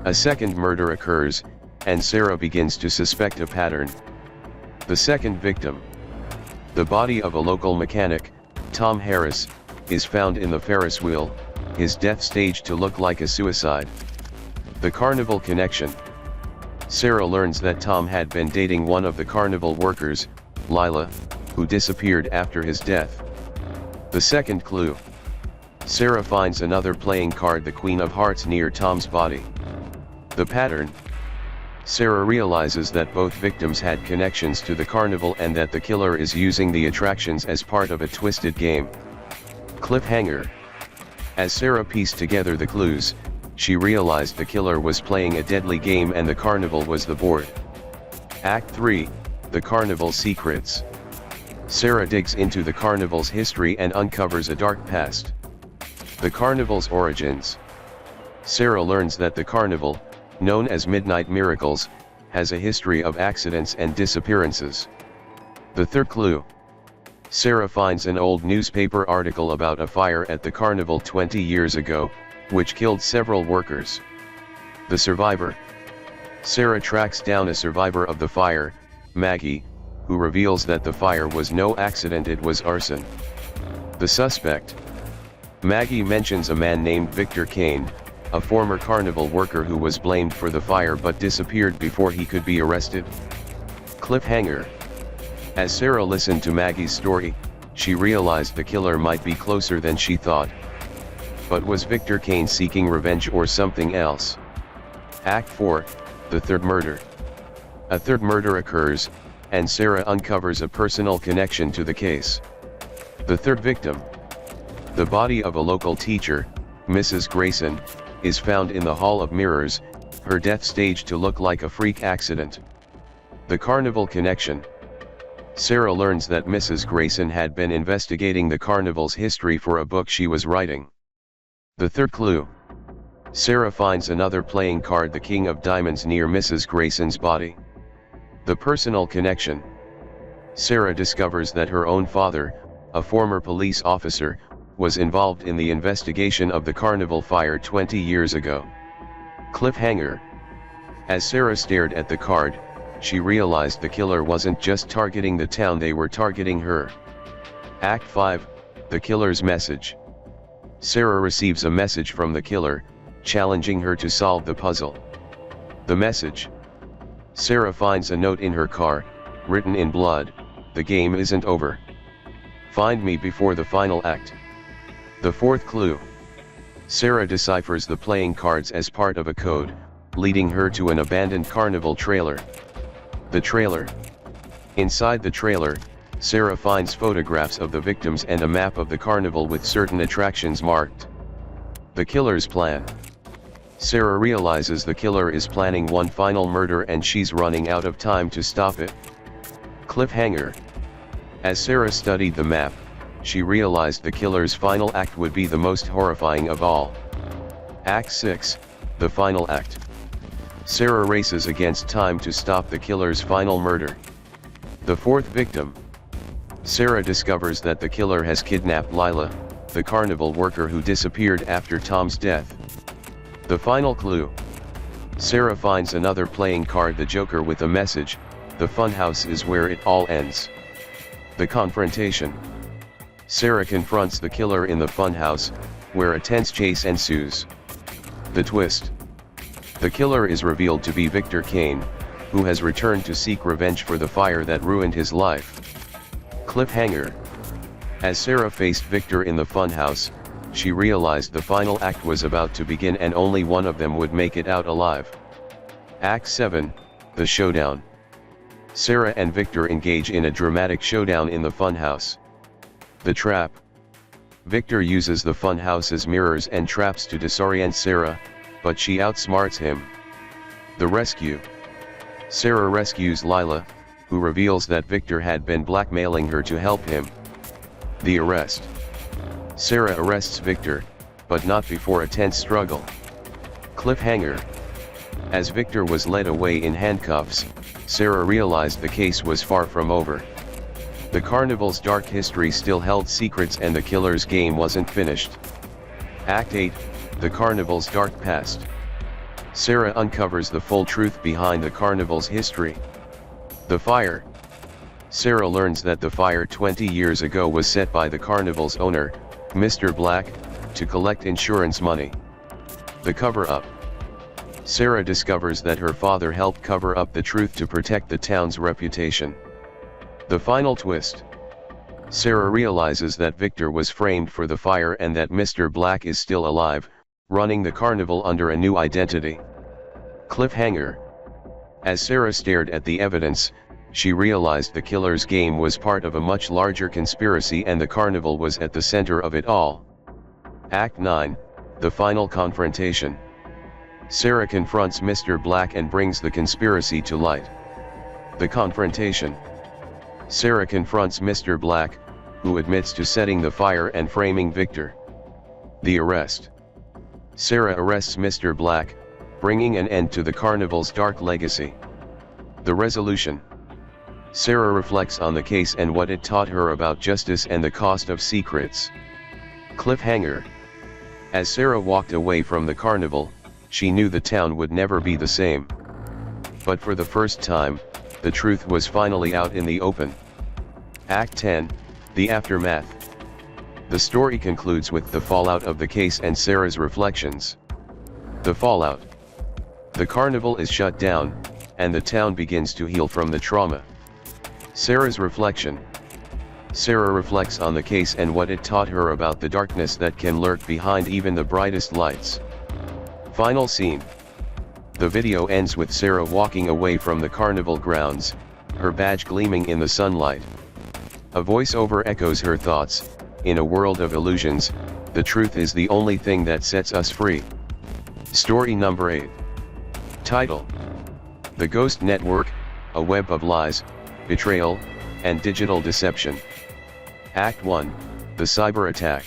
A second murder occurs, and Sarah begins to suspect a pattern. The second victim. The body of a local mechanic, Tom Harris, is found in the Ferris wheel, his death staged to look like a suicide. The carnival connection. Sarah learns that Tom had been dating one of the carnival workers, Lila, who disappeared after his death. The second clue. Sarah finds another playing card, the Queen of Hearts, near Tom's body. The pattern. Sarah realizes that both victims had connections to the carnival and that the killer is using the attractions as part of a twisted game. Cliffhanger. As Sarah pieced together the clues, she realized the killer was playing a deadly game and the carnival was the board. Act 3, The Carnival Secrets. Sarah digs into the carnival's history and uncovers a dark past. The carnival's origins. Sarah learns that the carnival, known as Midnight Miracles, has a history of accidents and disappearances. The third clue. Sarah finds an old newspaper article about a fire at the carnival 20 years ago, which killed several workers. The survivor. Sarah tracks down a survivor of the fire, Maggie, who reveals that the fire was no accident, it was arson. The suspect. Maggie mentions a man named Victor Kane, a former carnival worker who was blamed for the fire but disappeared before he could be arrested. Cliffhanger. As Sarah listened to Maggie's story, she realized the killer might be closer than she thought. But was Victor Kane seeking revenge or something else? Act 4, the third murder. A third murder occurs, and Sarah uncovers a personal connection to the case. The third victim. The body of a local teacher, Mrs. Grayson, is found in the Hall of Mirrors, her death staged to look like a freak accident. The carnival connection. Sarah learns that Mrs. Grayson had been investigating the carnival's history for a book she was writing. The third clue. Sarah finds another playing card, the King of Diamonds, near Mrs. Grayson's body. The personal connection. Sarah discovers that her own father, a former police officer, was involved in the investigation of the carnival fire 20 years ago. Cliffhanger. As Sarah stared at the card, she realized the killer wasn't just targeting the town, they were targeting her. Act 5, the killer's message. Sarah receives a message from the killer, challenging her to solve the puzzle. The message. Sarah finds a note in her car, written in blood: "The game isn't over. Find me before the final act." The fourth clue. Sarah deciphers the playing cards as part of a code, leading her to an abandoned carnival trailer. The trailer. Inside the trailer, Sarah finds photographs of the victims and a map of the carnival with certain attractions marked. The killer's plan. Sarah realizes the killer is planning one final murder and she's running out of time to stop it. Cliffhanger. As Sarah studied the map, she realized the killer's final act would be the most horrifying of all. Act 6, the final act. Sarah races against time to stop the killer's final murder. The fourth victim. Sarah discovers that the killer has kidnapped Lila, the carnival worker who disappeared after Tom's death. The final clue. Sarah finds another playing card, the Joker, with a message: "The funhouse is where it all ends." The confrontation. Sarah confronts the killer in the funhouse, where a tense chase ensues. The twist. The killer is revealed to be Victor Kane, who has returned to seek revenge for the fire that ruined his life. Cliffhanger. As Sarah faced Victor in the funhouse, she realized the final act was about to begin and only one of them would make it out alive. Act 7, the showdown. Sarah and Victor engage in a dramatic showdown in the funhouse. The trap. Victor uses the funhouse's mirrors and traps to disorient Sarah, but she outsmarts him. The rescue. Sarah rescues Lila, who reveals that Victor had been blackmailing her to help him. The arrest. Sarah arrests Victor, but not before a tense struggle. Cliffhanger. As Victor was led away in handcuffs, Sarah realized the case was far from over. The carnival's dark history still held secrets and the killer's game wasn't finished. Act 8, the carnival's dark past. Sarah uncovers the full truth behind the carnival's history. The fire. Sarah learns that the fire 20 years ago was set by the carnival's owner, Mr. Black, to collect insurance money. The cover-up. Sarah discovers that her father helped cover up the truth to protect the town's reputation. The final twist. Sarah realizes that Victor was framed for the fire and that Mr. Black is still alive, running the carnival under a new identity. Cliffhanger. As Sarah stared at the evidence, she realized the killer's game was part of a much larger conspiracy and the carnival was at the center of it all. Act 9, the final confrontation. Sarah confronts Mr. Black and brings the conspiracy to light. The confrontation. Sarah confronts Mr. Black, who admits to setting the fire and framing Victor. The arrest. Sarah arrests Mr. Black, bringing an end to the carnival's dark legacy. The resolution. Sarah reflects on the case and what it taught her about justice and the cost of secrets. Cliffhanger. As Sarah walked away from the carnival, she knew the town would never be the same. But for the first time, the truth was finally out in the open. Act 10, the aftermath. The story concludes with the fallout of the case and Sarah's reflections. The fallout. The carnival is shut down, and the town begins to heal from the trauma. Sarah's reflection. Sarah reflects on the case and what it taught her about the darkness that can lurk behind even the brightest lights. Final scene. The video ends with Sarah walking away from the carnival grounds, her badge gleaming in the sunlight. A voiceover echoes her thoughts, "In a world of illusions, the truth is the only thing that sets us free." Story number 8. Title: The Ghost Network, a web of lies, betrayal, and digital deception. Act 1, The Cyber Attack.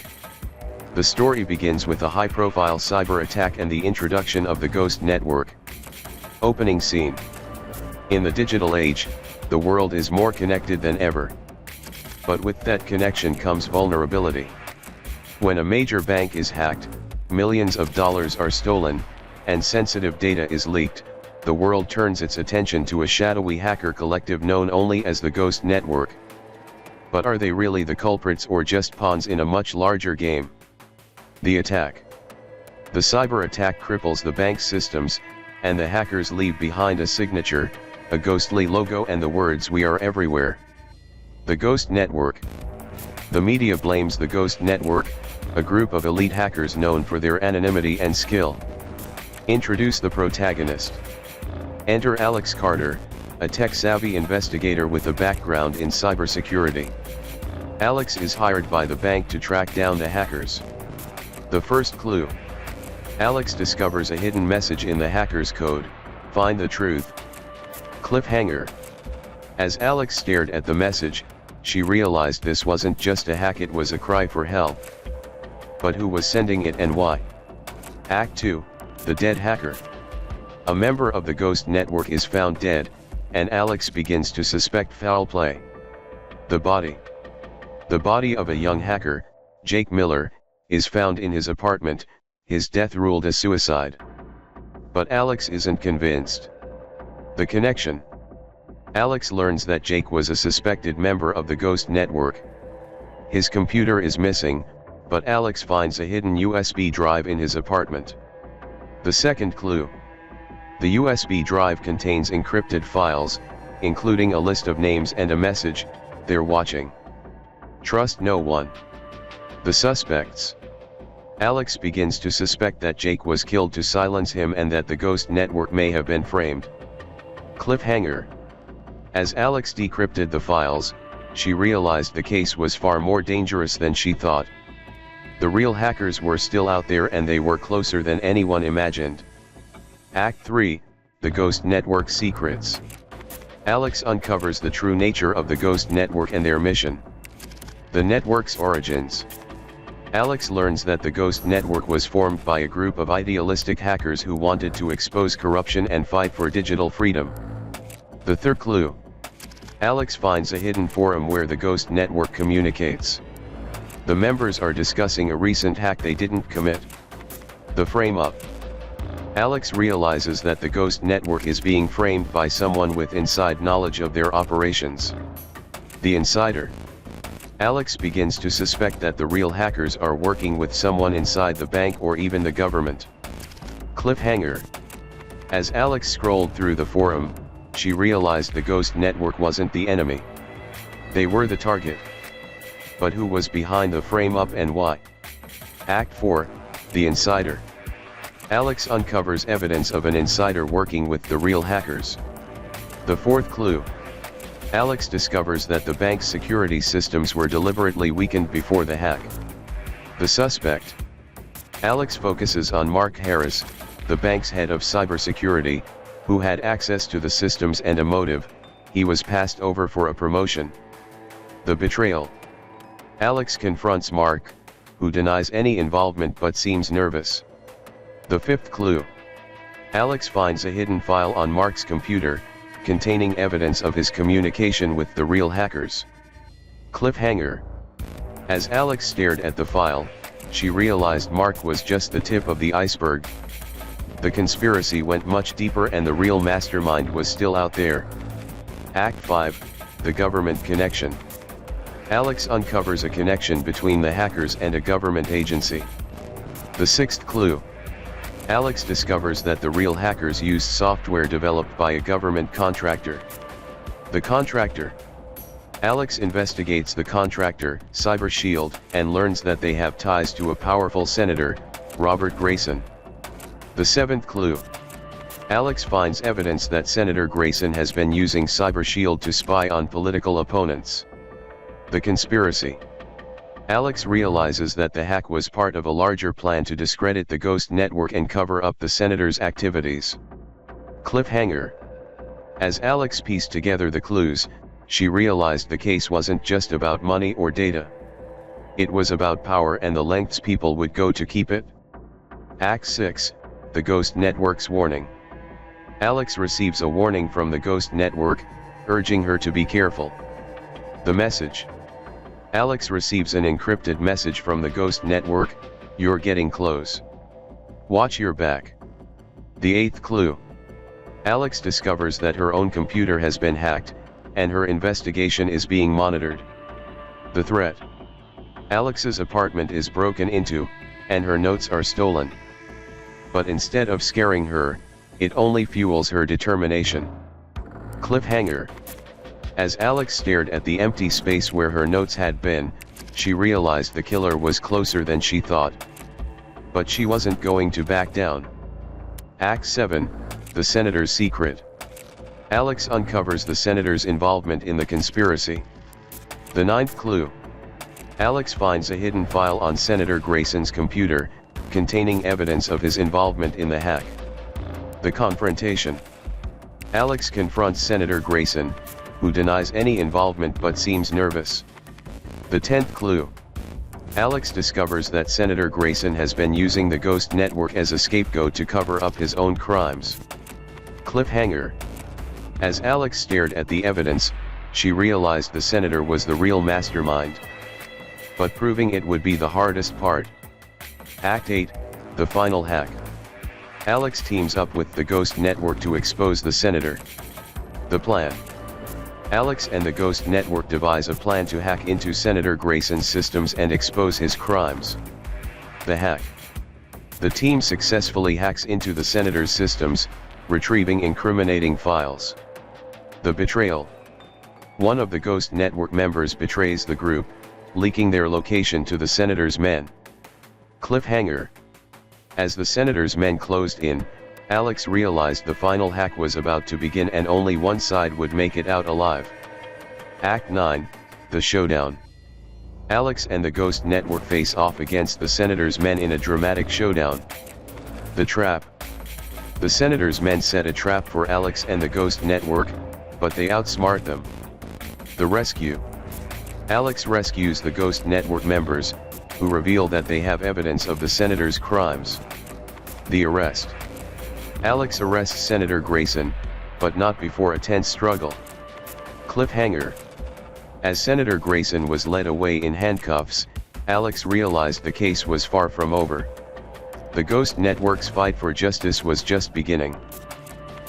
The story begins with a high-profile cyber attack and the introduction of the Ghost Network. Opening scene. In the digital age, the world is more connected than ever. But with that connection comes vulnerability. When a major bank is hacked, millions of dollars are stolen, and sensitive data is leaked, the world turns its attention to a shadowy hacker collective known only as the Ghost Network. But are they really the culprits or just pawns in a much larger game? The attack. The cyber attack cripples the bank's systems, and the hackers leave behind a signature, a ghostly logo and the words "We are everywhere." The Ghost Network. The media blames the Ghost Network, a group of elite hackers known for their anonymity and skill. Introduce the protagonist. Enter Alex Carter, a tech-savvy investigator with a background in cybersecurity. Alex is hired by the bank to track down the hackers. The first clue. Alex discovers a hidden message in the hacker's code, "Find the truth." Cliffhanger. As Alex stared at the message, she realized this wasn't just a hack, it was a cry for help. But who was sending it and why? Act 2, The Dead Hacker. A member of the Ghost Network is found dead, and Alex begins to suspect foul play. The body. The body of a young hacker, Jake Miller, is found in his apartment, his death ruled as suicide. But Alex isn't convinced. The connection. Alex learns that Jake was a suspected member of the Ghost Network. His computer is missing, but Alex finds a hidden USB drive in his apartment. The second clue. The USB drive contains encrypted files, including a list of names and a message, "They're watching. Trust no one." The suspects. Alex begins to suspect that Jake was killed to silence him and that the Ghost Network may have been framed. Cliffhanger. As Alex decrypted the files, she realized the case was far more dangerous than she thought. The real hackers were still out there and they were closer than anyone imagined. Act 3, The Ghost Network Secrets. Alex uncovers the true nature of the Ghost Network and their mission. The network's origins. Alex learns that the Ghost Network was formed by a group of idealistic hackers who wanted to expose corruption and fight for digital freedom. The third clue. Alex finds a hidden forum where the Ghost Network communicates. The members are discussing a recent hack they didn't commit. The frame-up. Alex realizes that the Ghost Network is being framed by someone with inside knowledge of their operations. The insider. Alex begins to suspect that the real hackers are working with someone inside the bank or even the government. Cliffhanger. As Alex scrolled through the forum, she realized the Ghost Network wasn't the enemy. They were the target. But who was behind the frame-up and why? Act 4, The Insider. Alex uncovers evidence of an insider working with the real hackers. The fourth clue. Alex discovers that the bank's security systems were deliberately weakened before the hack. The suspect. Alex focuses on Mark Harris, the bank's head of cybersecurity, who had access to the systems and a motive. He was passed over for a promotion. The betrayal. Alex confronts Mark, who denies any involvement but seems nervous. The fifth clue. Alex finds a hidden file on Mark's computer, containing evidence of his communication with the real hackers. Cliffhanger. As Alex stared at the file, she realized Mark was just the tip of the iceberg. The conspiracy went much deeper and the real mastermind was still out there. Act 5, The Government Connection. Alex uncovers a connection between the hackers and a government agency. The sixth clue. Alex discovers that the real hackers used software developed by a government contractor. The contractor. Alex investigates the contractor, Cyber Shield, and learns that they have ties to a powerful senator, Robert Grayson. The seventh clue. Alex finds evidence that Senator Grayson has been using Cyber Shield to spy on political opponents. The conspiracy. Alex realizes that the hack was part of a larger plan to discredit the Ghost Network and cover up the senator's activities. Cliffhanger. As Alex pieced together the clues, she realized the case wasn't just about money or data. It was about power and the lengths people would go to keep it. Act 6, The Ghost Network's Warning. Alex receives a warning from the Ghost Network, urging her to be careful. The message. Alex receives an encrypted message from the Ghost Network, "You're getting close. Watch your back." The eighth clue. Alex discovers that her own computer has been hacked, and her investigation is being monitored. The threat. Alex's apartment is broken into, and her notes are stolen. But instead of scaring her, it only fuels her determination. Cliffhanger. As Alex stared at the empty space where her notes had been, she realized the killer was closer than she thought. But she wasn't going to back down. Act 7, The Senator's Secret. Alex uncovers the senator's involvement in the conspiracy. The ninth clue. Alex finds a hidden file on Senator Grayson's computer, containing evidence of his involvement in the hack. The confrontation. Alex confronts Senator Grayson, who denies any involvement but seems nervous. The 10th clue. Alex discovers that Senator Grayson has been using the Ghost Network as a scapegoat to cover up his own crimes. Cliffhanger. As Alex stared at the evidence, she realized the senator was the real mastermind. But proving it would be the hardest part. Act 8, The Final Hack. Alex teams up with the Ghost Network to expose the senator. The plan. Alex and the Ghost Network devise a plan to hack into Senator Grayson's systems and expose his crimes. The hack. The team successfully hacks into the senator's systems, retrieving incriminating files. The betrayal. One of the Ghost Network members betrays the group, leaking their location to the senator's men. Cliffhanger. As the senator's men closed in, Alex realized the final hack was about to begin and only one side would make it out alive. Act 9, The Showdown. Alex and the Ghost Network face off against the senator's men in a dramatic showdown. The trap. The senator's men set a trap for Alex and the Ghost Network, but they outsmart them. The rescue. Alex rescues the Ghost Network members, who reveal that they have evidence of the senator's crimes. The arrest. Alex arrests Senator Grayson, but not before a tense struggle. Cliffhanger. As Senator Grayson was led away in handcuffs, Alex realized the case was far from over. The Ghost Network's fight for justice was just beginning.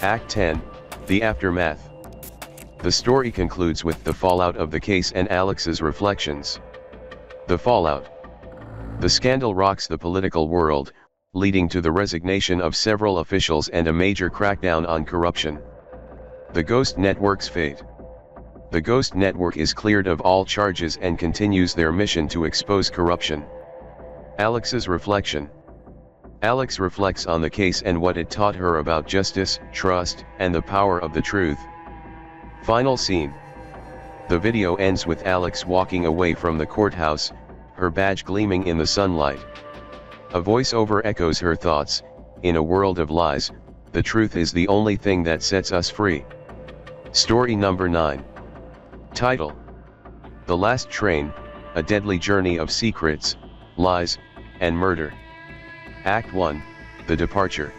Act 10, The Aftermath. The story concludes with the fallout of the case and Alex's reflections. The fallout. The scandal rocks the political world, leading to the resignation of several officials and a major crackdown on corruption. The Ghost Network's fate. The Ghost Network is cleared of all charges and continues their mission to expose corruption. Alex's reflection. Alex reflects on the case and what it taught her about justice, trust, and the power of the truth. Final scene. The video ends with Alex walking away from the courthouse, her badge gleaming in the sunlight. A voiceover echoes her thoughts, "In a world of lies, the truth is the only thing that sets us free." Story number 9. Title: The Last Train, A Deadly Journey of Secrets, Lies, and Murder. Act 1, The Departure.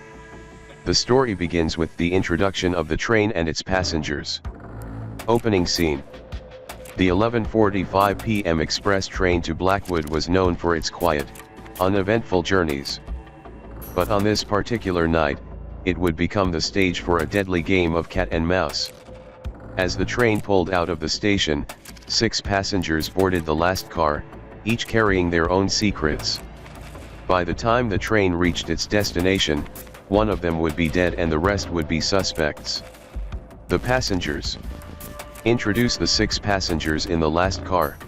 The story begins with the introduction of the train and its passengers. Opening scene. The 11:45 p.m. express train to Blackwood was known for its quiet, uneventful journeys. But on this particular night, it would become the stage for a deadly game of cat and mouse. As the train pulled out of the station, 6 passengers boarded the last car, each carrying their own secrets. By the time the train reached its destination, one of them would be dead and the rest would be suspects. The passengers. Introduce the 6 passengers in the last car.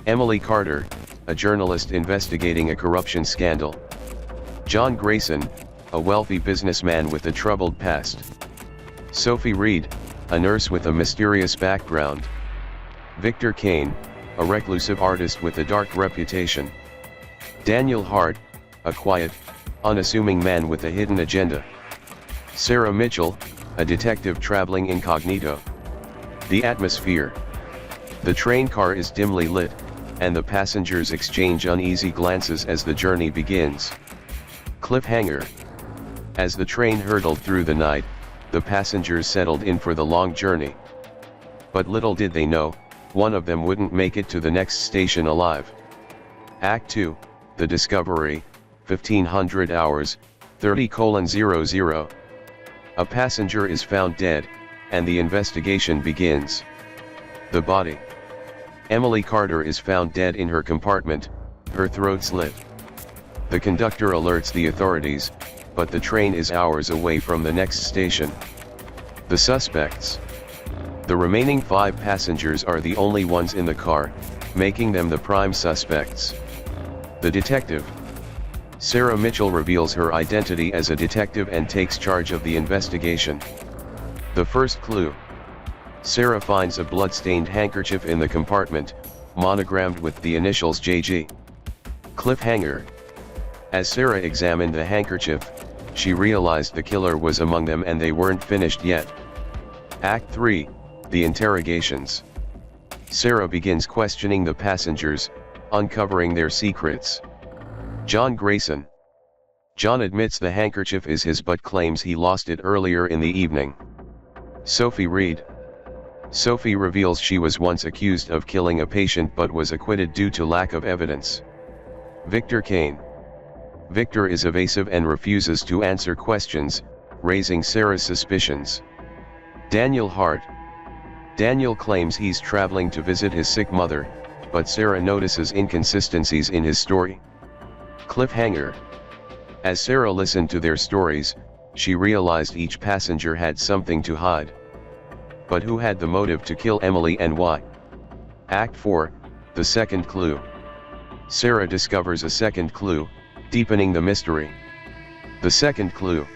Emily Carter, a journalist investigating a corruption scandal. John Grayson, a wealthy businessman with a troubled past. Sophie Reed, a nurse with a mysterious background. Victor Kane, a reclusive artist with a dark reputation. Daniel Hart, a quiet, unassuming man with a hidden agenda. Sarah Mitchell, a detective traveling incognito. The atmosphere. The train car is dimly lit, and the passengers exchange uneasy glances as the journey begins. Cliffhanger. As the train hurtled through the night, the passengers settled in for the long journey. But little did they know, one of them wouldn't make it to the next station alive. Act 2, The Discovery, 1500 hours, 30:00. A passenger is found dead, and the investigation begins. The body. Emily Carter is found dead in her compartment, her throat slit. The conductor alerts the authorities, but the train is hours away from the next station. The suspects. The remaining 5 passengers are the only ones in the car, making them the prime suspects. The detective. Sarah Mitchell reveals her identity as a detective and takes charge of the investigation. The first clue. Sarah finds a blood-stained handkerchief in the compartment, monogrammed with the initials JG. Cliffhanger. As Sarah examined the handkerchief, she realized the killer was among them and they weren't finished yet. Act 3, The Interrogations. Sarah begins questioning the passengers, uncovering their secrets. John Grayson. John admits the handkerchief is his but claims he lost it earlier in the evening. Sophie Reed. Sophie reveals she was once accused of killing a patient but was acquitted due to lack of evidence. Victor Kane. Victor is evasive and refuses to answer questions, raising Sarah's suspicions. Daniel Hart. Daniel claims he's traveling to visit his sick mother, but Sarah notices inconsistencies in his story. Cliffhanger. As Sarah listened to their stories, she realized each passenger had something to hide. But who had the motive to kill Emily and why? Act 4, The Second Clue. Sarah discovers a second clue, deepening the mystery. The second clue.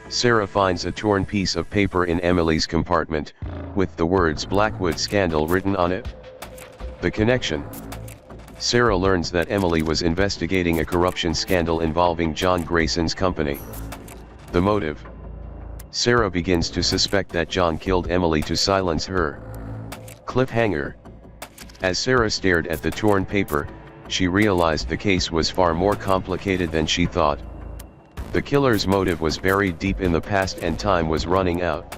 Sarah finds a torn piece of paper in Emily's compartment, with the words "Blackwood Scandal" written on it. The connection. Sarah learns that Emily was investigating a corruption scandal involving John Grayson's company. The motive. Sarah begins to suspect that John killed Emily to silence her. Cliffhanger. As Sarah stared at the torn paper, she realized the case was far more complicated than she thought. The killer's motive was buried deep in the past and time was running out.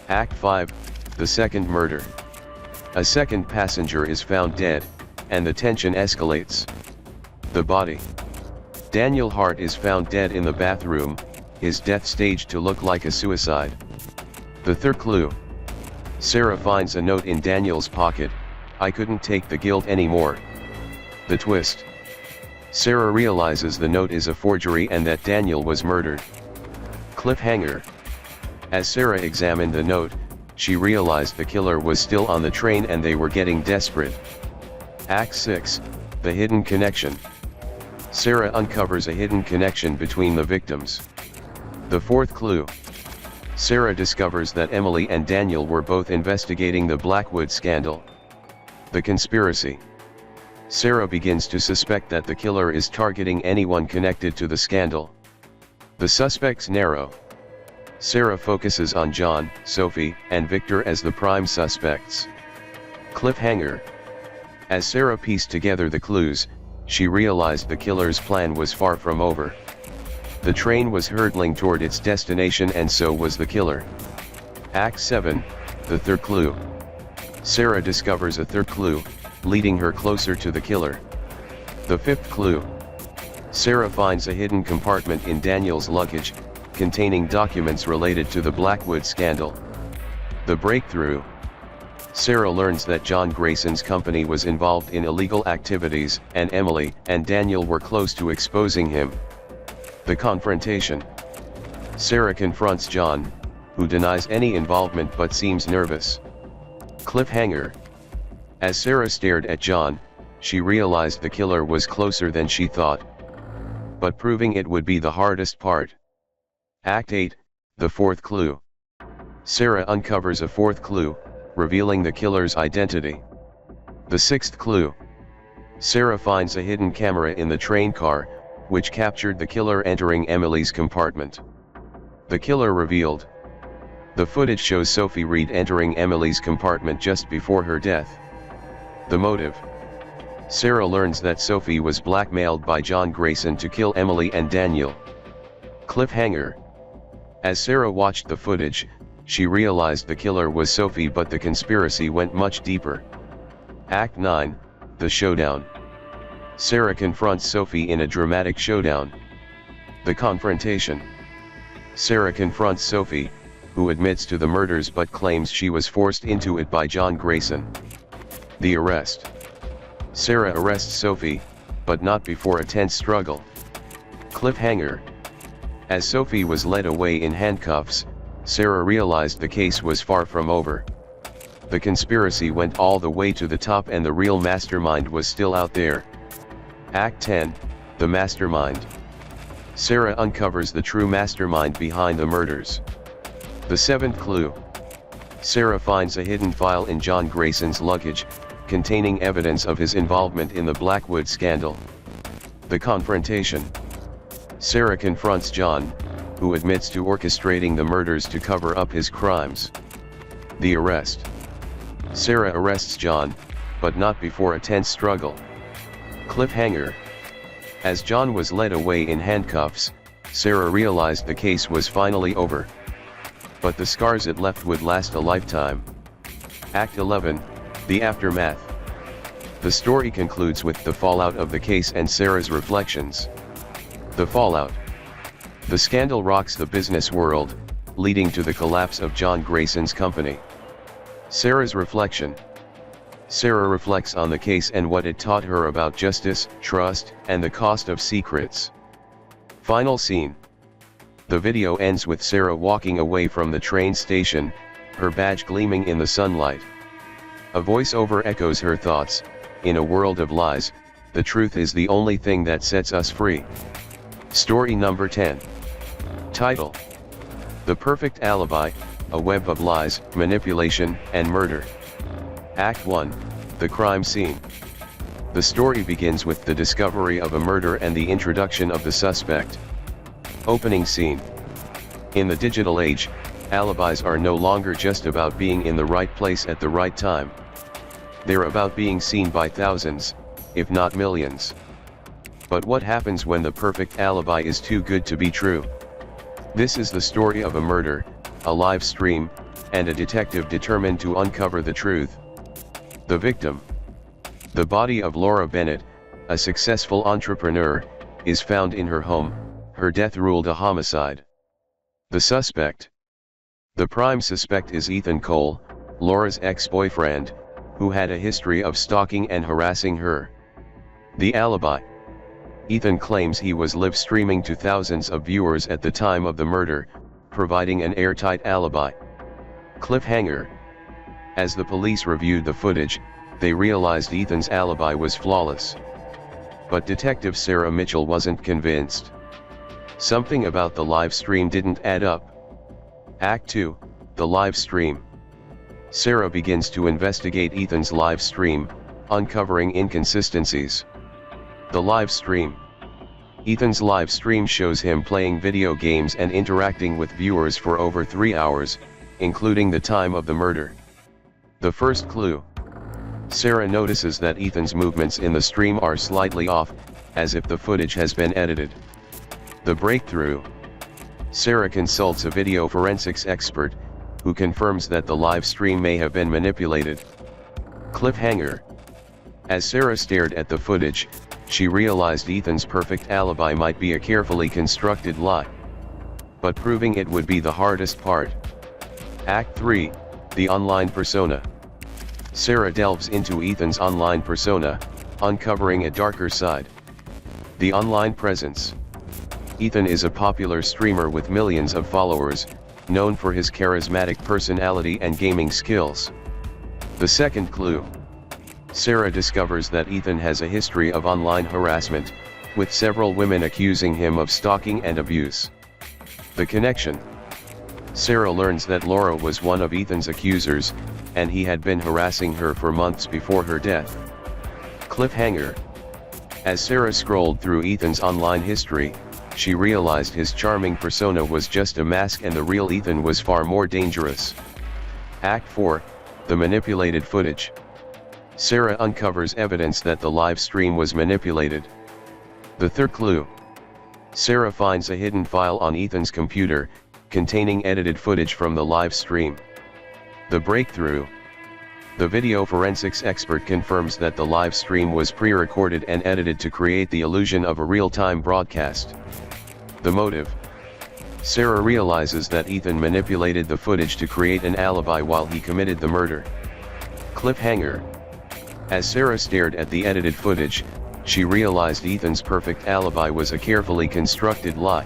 Act 5, The Second Murder. A second passenger is found dead, and the tension escalates. The body. Daniel Hart is found dead in the bathroom, his death staged to look like a suicide. The third clue. Sarah finds a note in Daniel's pocket, "I couldn't take the guilt anymore." The twist. Sarah realizes the note is a forgery and that Daniel was murdered. Cliffhanger. As Sarah examined the note, she realized the killer was still on the train and they were getting desperate. Act 6, The Hidden Connection. Sarah uncovers a hidden connection between the victims. The fourth clue. Sarah discovers that Emily and Daniel were both investigating the Blackwood scandal. The conspiracy. Sarah begins to suspect that the killer is targeting anyone connected to the scandal. The suspects narrow. Sarah focuses on John, Sophie, and Victor as the prime suspects. Cliffhanger. As Sarah pieced together the clues, she realized the killer's plan was far from over. The train was hurtling toward its destination and so was the killer. Act 7, The Third Clue. Sarah discovers a third clue, leading her closer to the killer. The fifth clue. Sarah finds a hidden compartment in Daniel's luggage, containing documents related to the Blackwood scandal. The breakthrough. Sarah learns that John Grayson's company was involved in illegal activities, and Emily and Daniel were close to exposing him. The confrontation. Sarah confronts John, who denies any involvement but seems nervous. Cliffhanger. As Sarah stared at John, she realized the killer was closer than she thought. But proving it would be the hardest part. Act 8, the fourth clue. Sarah uncovers a fourth clue, revealing the killer's identity. The sixth clue. Sarah finds a hidden camera in the train car, which captured the killer entering Emily's compartment. The killer revealed. The footage shows Sophie Reed entering Emily's compartment just before her death. The motive. Sarah learns that Sophie was blackmailed by John Grayson to kill Emily and Daniel. Cliffhanger. As Sarah watched the footage, she realized the killer was Sophie, but the conspiracy went much deeper. Act 9, the showdown. Sarah confronts Sophie in a dramatic showdown. The confrontation. Sarah confronts Sophie, who admits to the murders but claims she was forced into it by John Grayson. The arrest. Sarah arrests Sophie, but not before a tense struggle. Cliffhanger. As Sophie was led away in handcuffs, Sarah realized the case was far from over. The conspiracy went all the way to the top and the real mastermind was still out there. Act 10, the mastermind. Sarah uncovers the true mastermind behind the murders. The seventh clue. Sarah finds a hidden file in John Grayson's luggage, containing evidence of his involvement in the Blackwood scandal. The confrontation. Sarah confronts John, who admits to orchestrating the murders to cover up his crimes. The arrest. Sarah arrests John, but not before a tense struggle. Cliffhanger. As John was led away in handcuffs, Sarah realized the case was finally over. But the scars it left would last a lifetime. Act 11, the aftermath. The story concludes with the fallout of the case and Sarah's reflections. The fallout. The scandal rocks the business world, leading to the collapse of John Grayson's company. Sarah's reflection. Sarah reflects on the case and what it taught her about justice, trust, and the cost of secrets. Final scene. The video ends with Sarah walking away from the train station, her badge gleaming in the sunlight. A voiceover echoes her thoughts, "In a world of lies, the truth is the only thing that sets us free." Story number 10. Title: The Perfect Alibi, a web of lies, manipulation, and murder. Act 1, the crime scene. The story begins with the discovery of a murder and the introduction of the suspect. Opening scene. In the digital age, alibis are no longer just about being in the right place at the right time. They're about being seen by thousands, if not millions. But what happens when the perfect alibi is too good to be true? This is the story of a murder, a live stream, and a detective determined to uncover the truth. The victim. The body of Laura Bennett, a successful entrepreneur, is found in her home, her death ruled a homicide. The suspect. The prime suspect is Ethan Cole, Laura's ex-boyfriend, who had a history of stalking and harassing her. The alibi. Ethan claims he was live streaming to thousands of viewers at the time of the murder, providing an airtight alibi. Cliffhanger. As the police reviewed the footage, they realized Ethan's alibi was flawless. But Detective Sarah Mitchell wasn't convinced. Something about the live stream didn't add up. Act 2, the live stream. Sarah begins to investigate Ethan's live stream, uncovering inconsistencies. The live stream. Ethan's live stream shows him playing video games and interacting with viewers for over 3 hours, including the time of the murder. The first clue. Sarah notices that Ethan's movements in the stream are slightly off, as if the footage has been edited. The breakthrough. Sarah consults a video forensics expert, who confirms that the live stream may have been manipulated. Cliffhanger. As Sarah stared at the footage, she realized Ethan's perfect alibi might be a carefully constructed lie. But proving it would be the hardest part. Act 3, the online persona. Sarah delves into Ethan's online persona, uncovering a darker side. The online presence. Ethan is a popular streamer with millions of followers, known for his charismatic personality and gaming skills. The second clue. Sarah discovers that Ethan has a history of online harassment, with several women accusing him of stalking and abuse. The connection. Sarah learns that Laura was one of Ethan's accusers, and he had been harassing her for months before her death. Cliffhanger. As Sarah scrolled through Ethan's online history, she realized his charming persona was just a mask and the real Ethan was far more dangerous. Act 4, the manipulated footage. Sarah uncovers evidence that the live stream was manipulated. The third clue. Sarah finds a hidden file on Ethan's computer, containing edited footage from the live stream. The breakthrough. The video forensics expert confirms that the live stream was pre-recorded and edited to create the illusion of a real-time broadcast. The motive. Sarah realizes that Ethan manipulated the footage to create an alibi while he committed the murder. Cliffhanger. As Sarah stared at the edited footage, she realized Ethan's perfect alibi was a carefully constructed lie.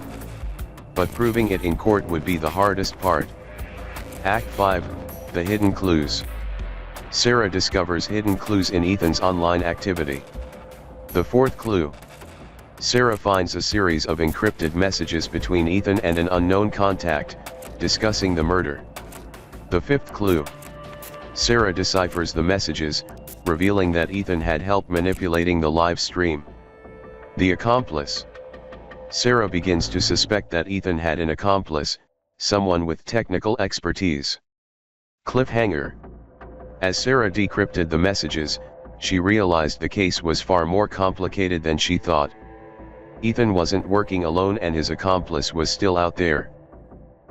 But proving it in court would be the hardest part. Act 5, the hidden clues. Sarah discovers hidden clues in Ethan's online activity. The fourth clue. Sarah finds a series of encrypted messages between Ethan and an unknown contact, discussing the murder. The fifth clue. Sarah deciphers the messages, revealing that Ethan had helped manipulating the live stream. The accomplice. Sarah begins to suspect that Ethan had an accomplice, someone with technical expertise. Cliffhanger. As Sarah decrypted the messages, she realized the case was far more complicated than she thought. Ethan wasn't working alone and his accomplice was still out there.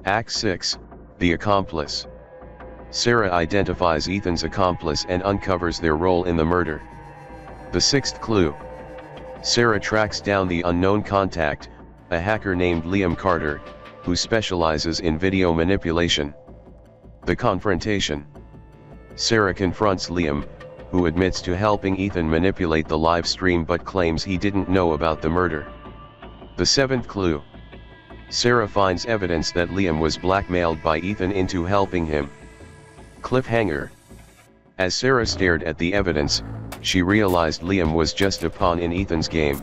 Act 6, the accomplice. Sarah identifies Ethan's accomplice and uncovers their role in the murder. The sixth clue. Sarah tracks down the unknown contact, a hacker named Liam Carter, who specializes in video manipulation. The confrontation. Sarah confronts Liam, who admits to helping Ethan manipulate the live stream but claims he didn't know about the murder. The seventh clue. Sarah finds evidence that Liam was blackmailed by Ethan into helping him. Cliffhanger. As Sarah stared at the evidence, she realized Liam was just a pawn in Ethan's game.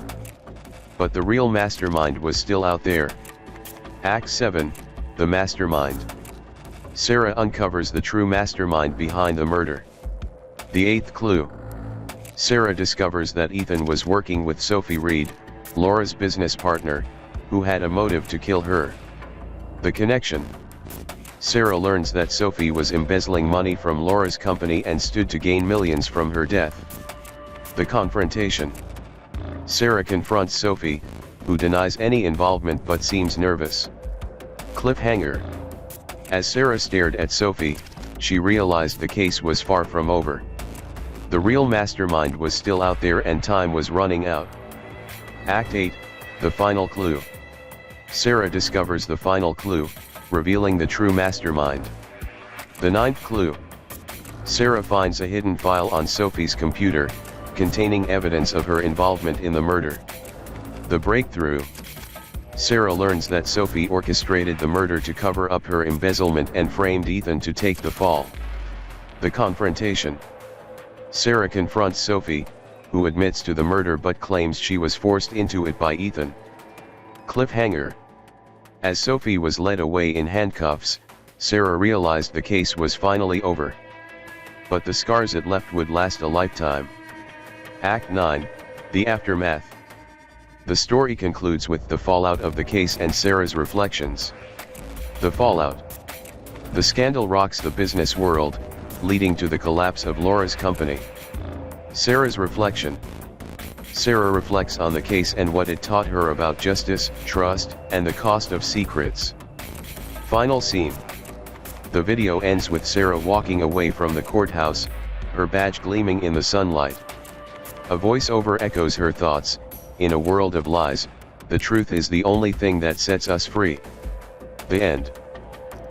But the real mastermind was still out there. Act 7, the mastermind. Sarah uncovers the true mastermind behind the murder. The eighth clue. Sarah discovers that Ethan was working with Sophie Reed, Laura's business partner, who had a motive to kill her. The connection. Sarah learns that Sophie was embezzling money from Laura's company and stood to gain millions from her death. The confrontation. Sarah confronts Sophie, who denies any involvement but seems nervous. Cliffhanger. As Sarah stared at Sophie, she realized the case was far from over. The real mastermind was still out there and time was running out. Act 8, the final clue. Sarah discovers the final clue, revealing the true mastermind. The ninth clue. Sarah finds a hidden file on Sophie's computer, containing evidence of her involvement in the murder. The breakthrough. Sarah learns that Sophie orchestrated the murder to cover up her embezzlement and framed Ethan to take the fall. The confrontation. Sarah confronts Sophie, who admits to the murder but claims she was forced into it by Ethan. Cliffhanger. As Sophie was led away in handcuffs, Sarah realized the case was finally over. But the scars it left would last a lifetime. Act 9, the aftermath. The story concludes with the fallout of the case and Sarah's reflections. The fallout. The scandal rocks the business world, leading to the collapse of Laura's company. Sarah's reflection. Sarah reflects on the case and what it taught her about justice, trust, and the cost of secrets. Final scene. The video ends with Sarah walking away from the courthouse, her badge gleaming in the sunlight. A voiceover echoes her thoughts, "In a world of lies, the truth is the only thing that sets us free." The end.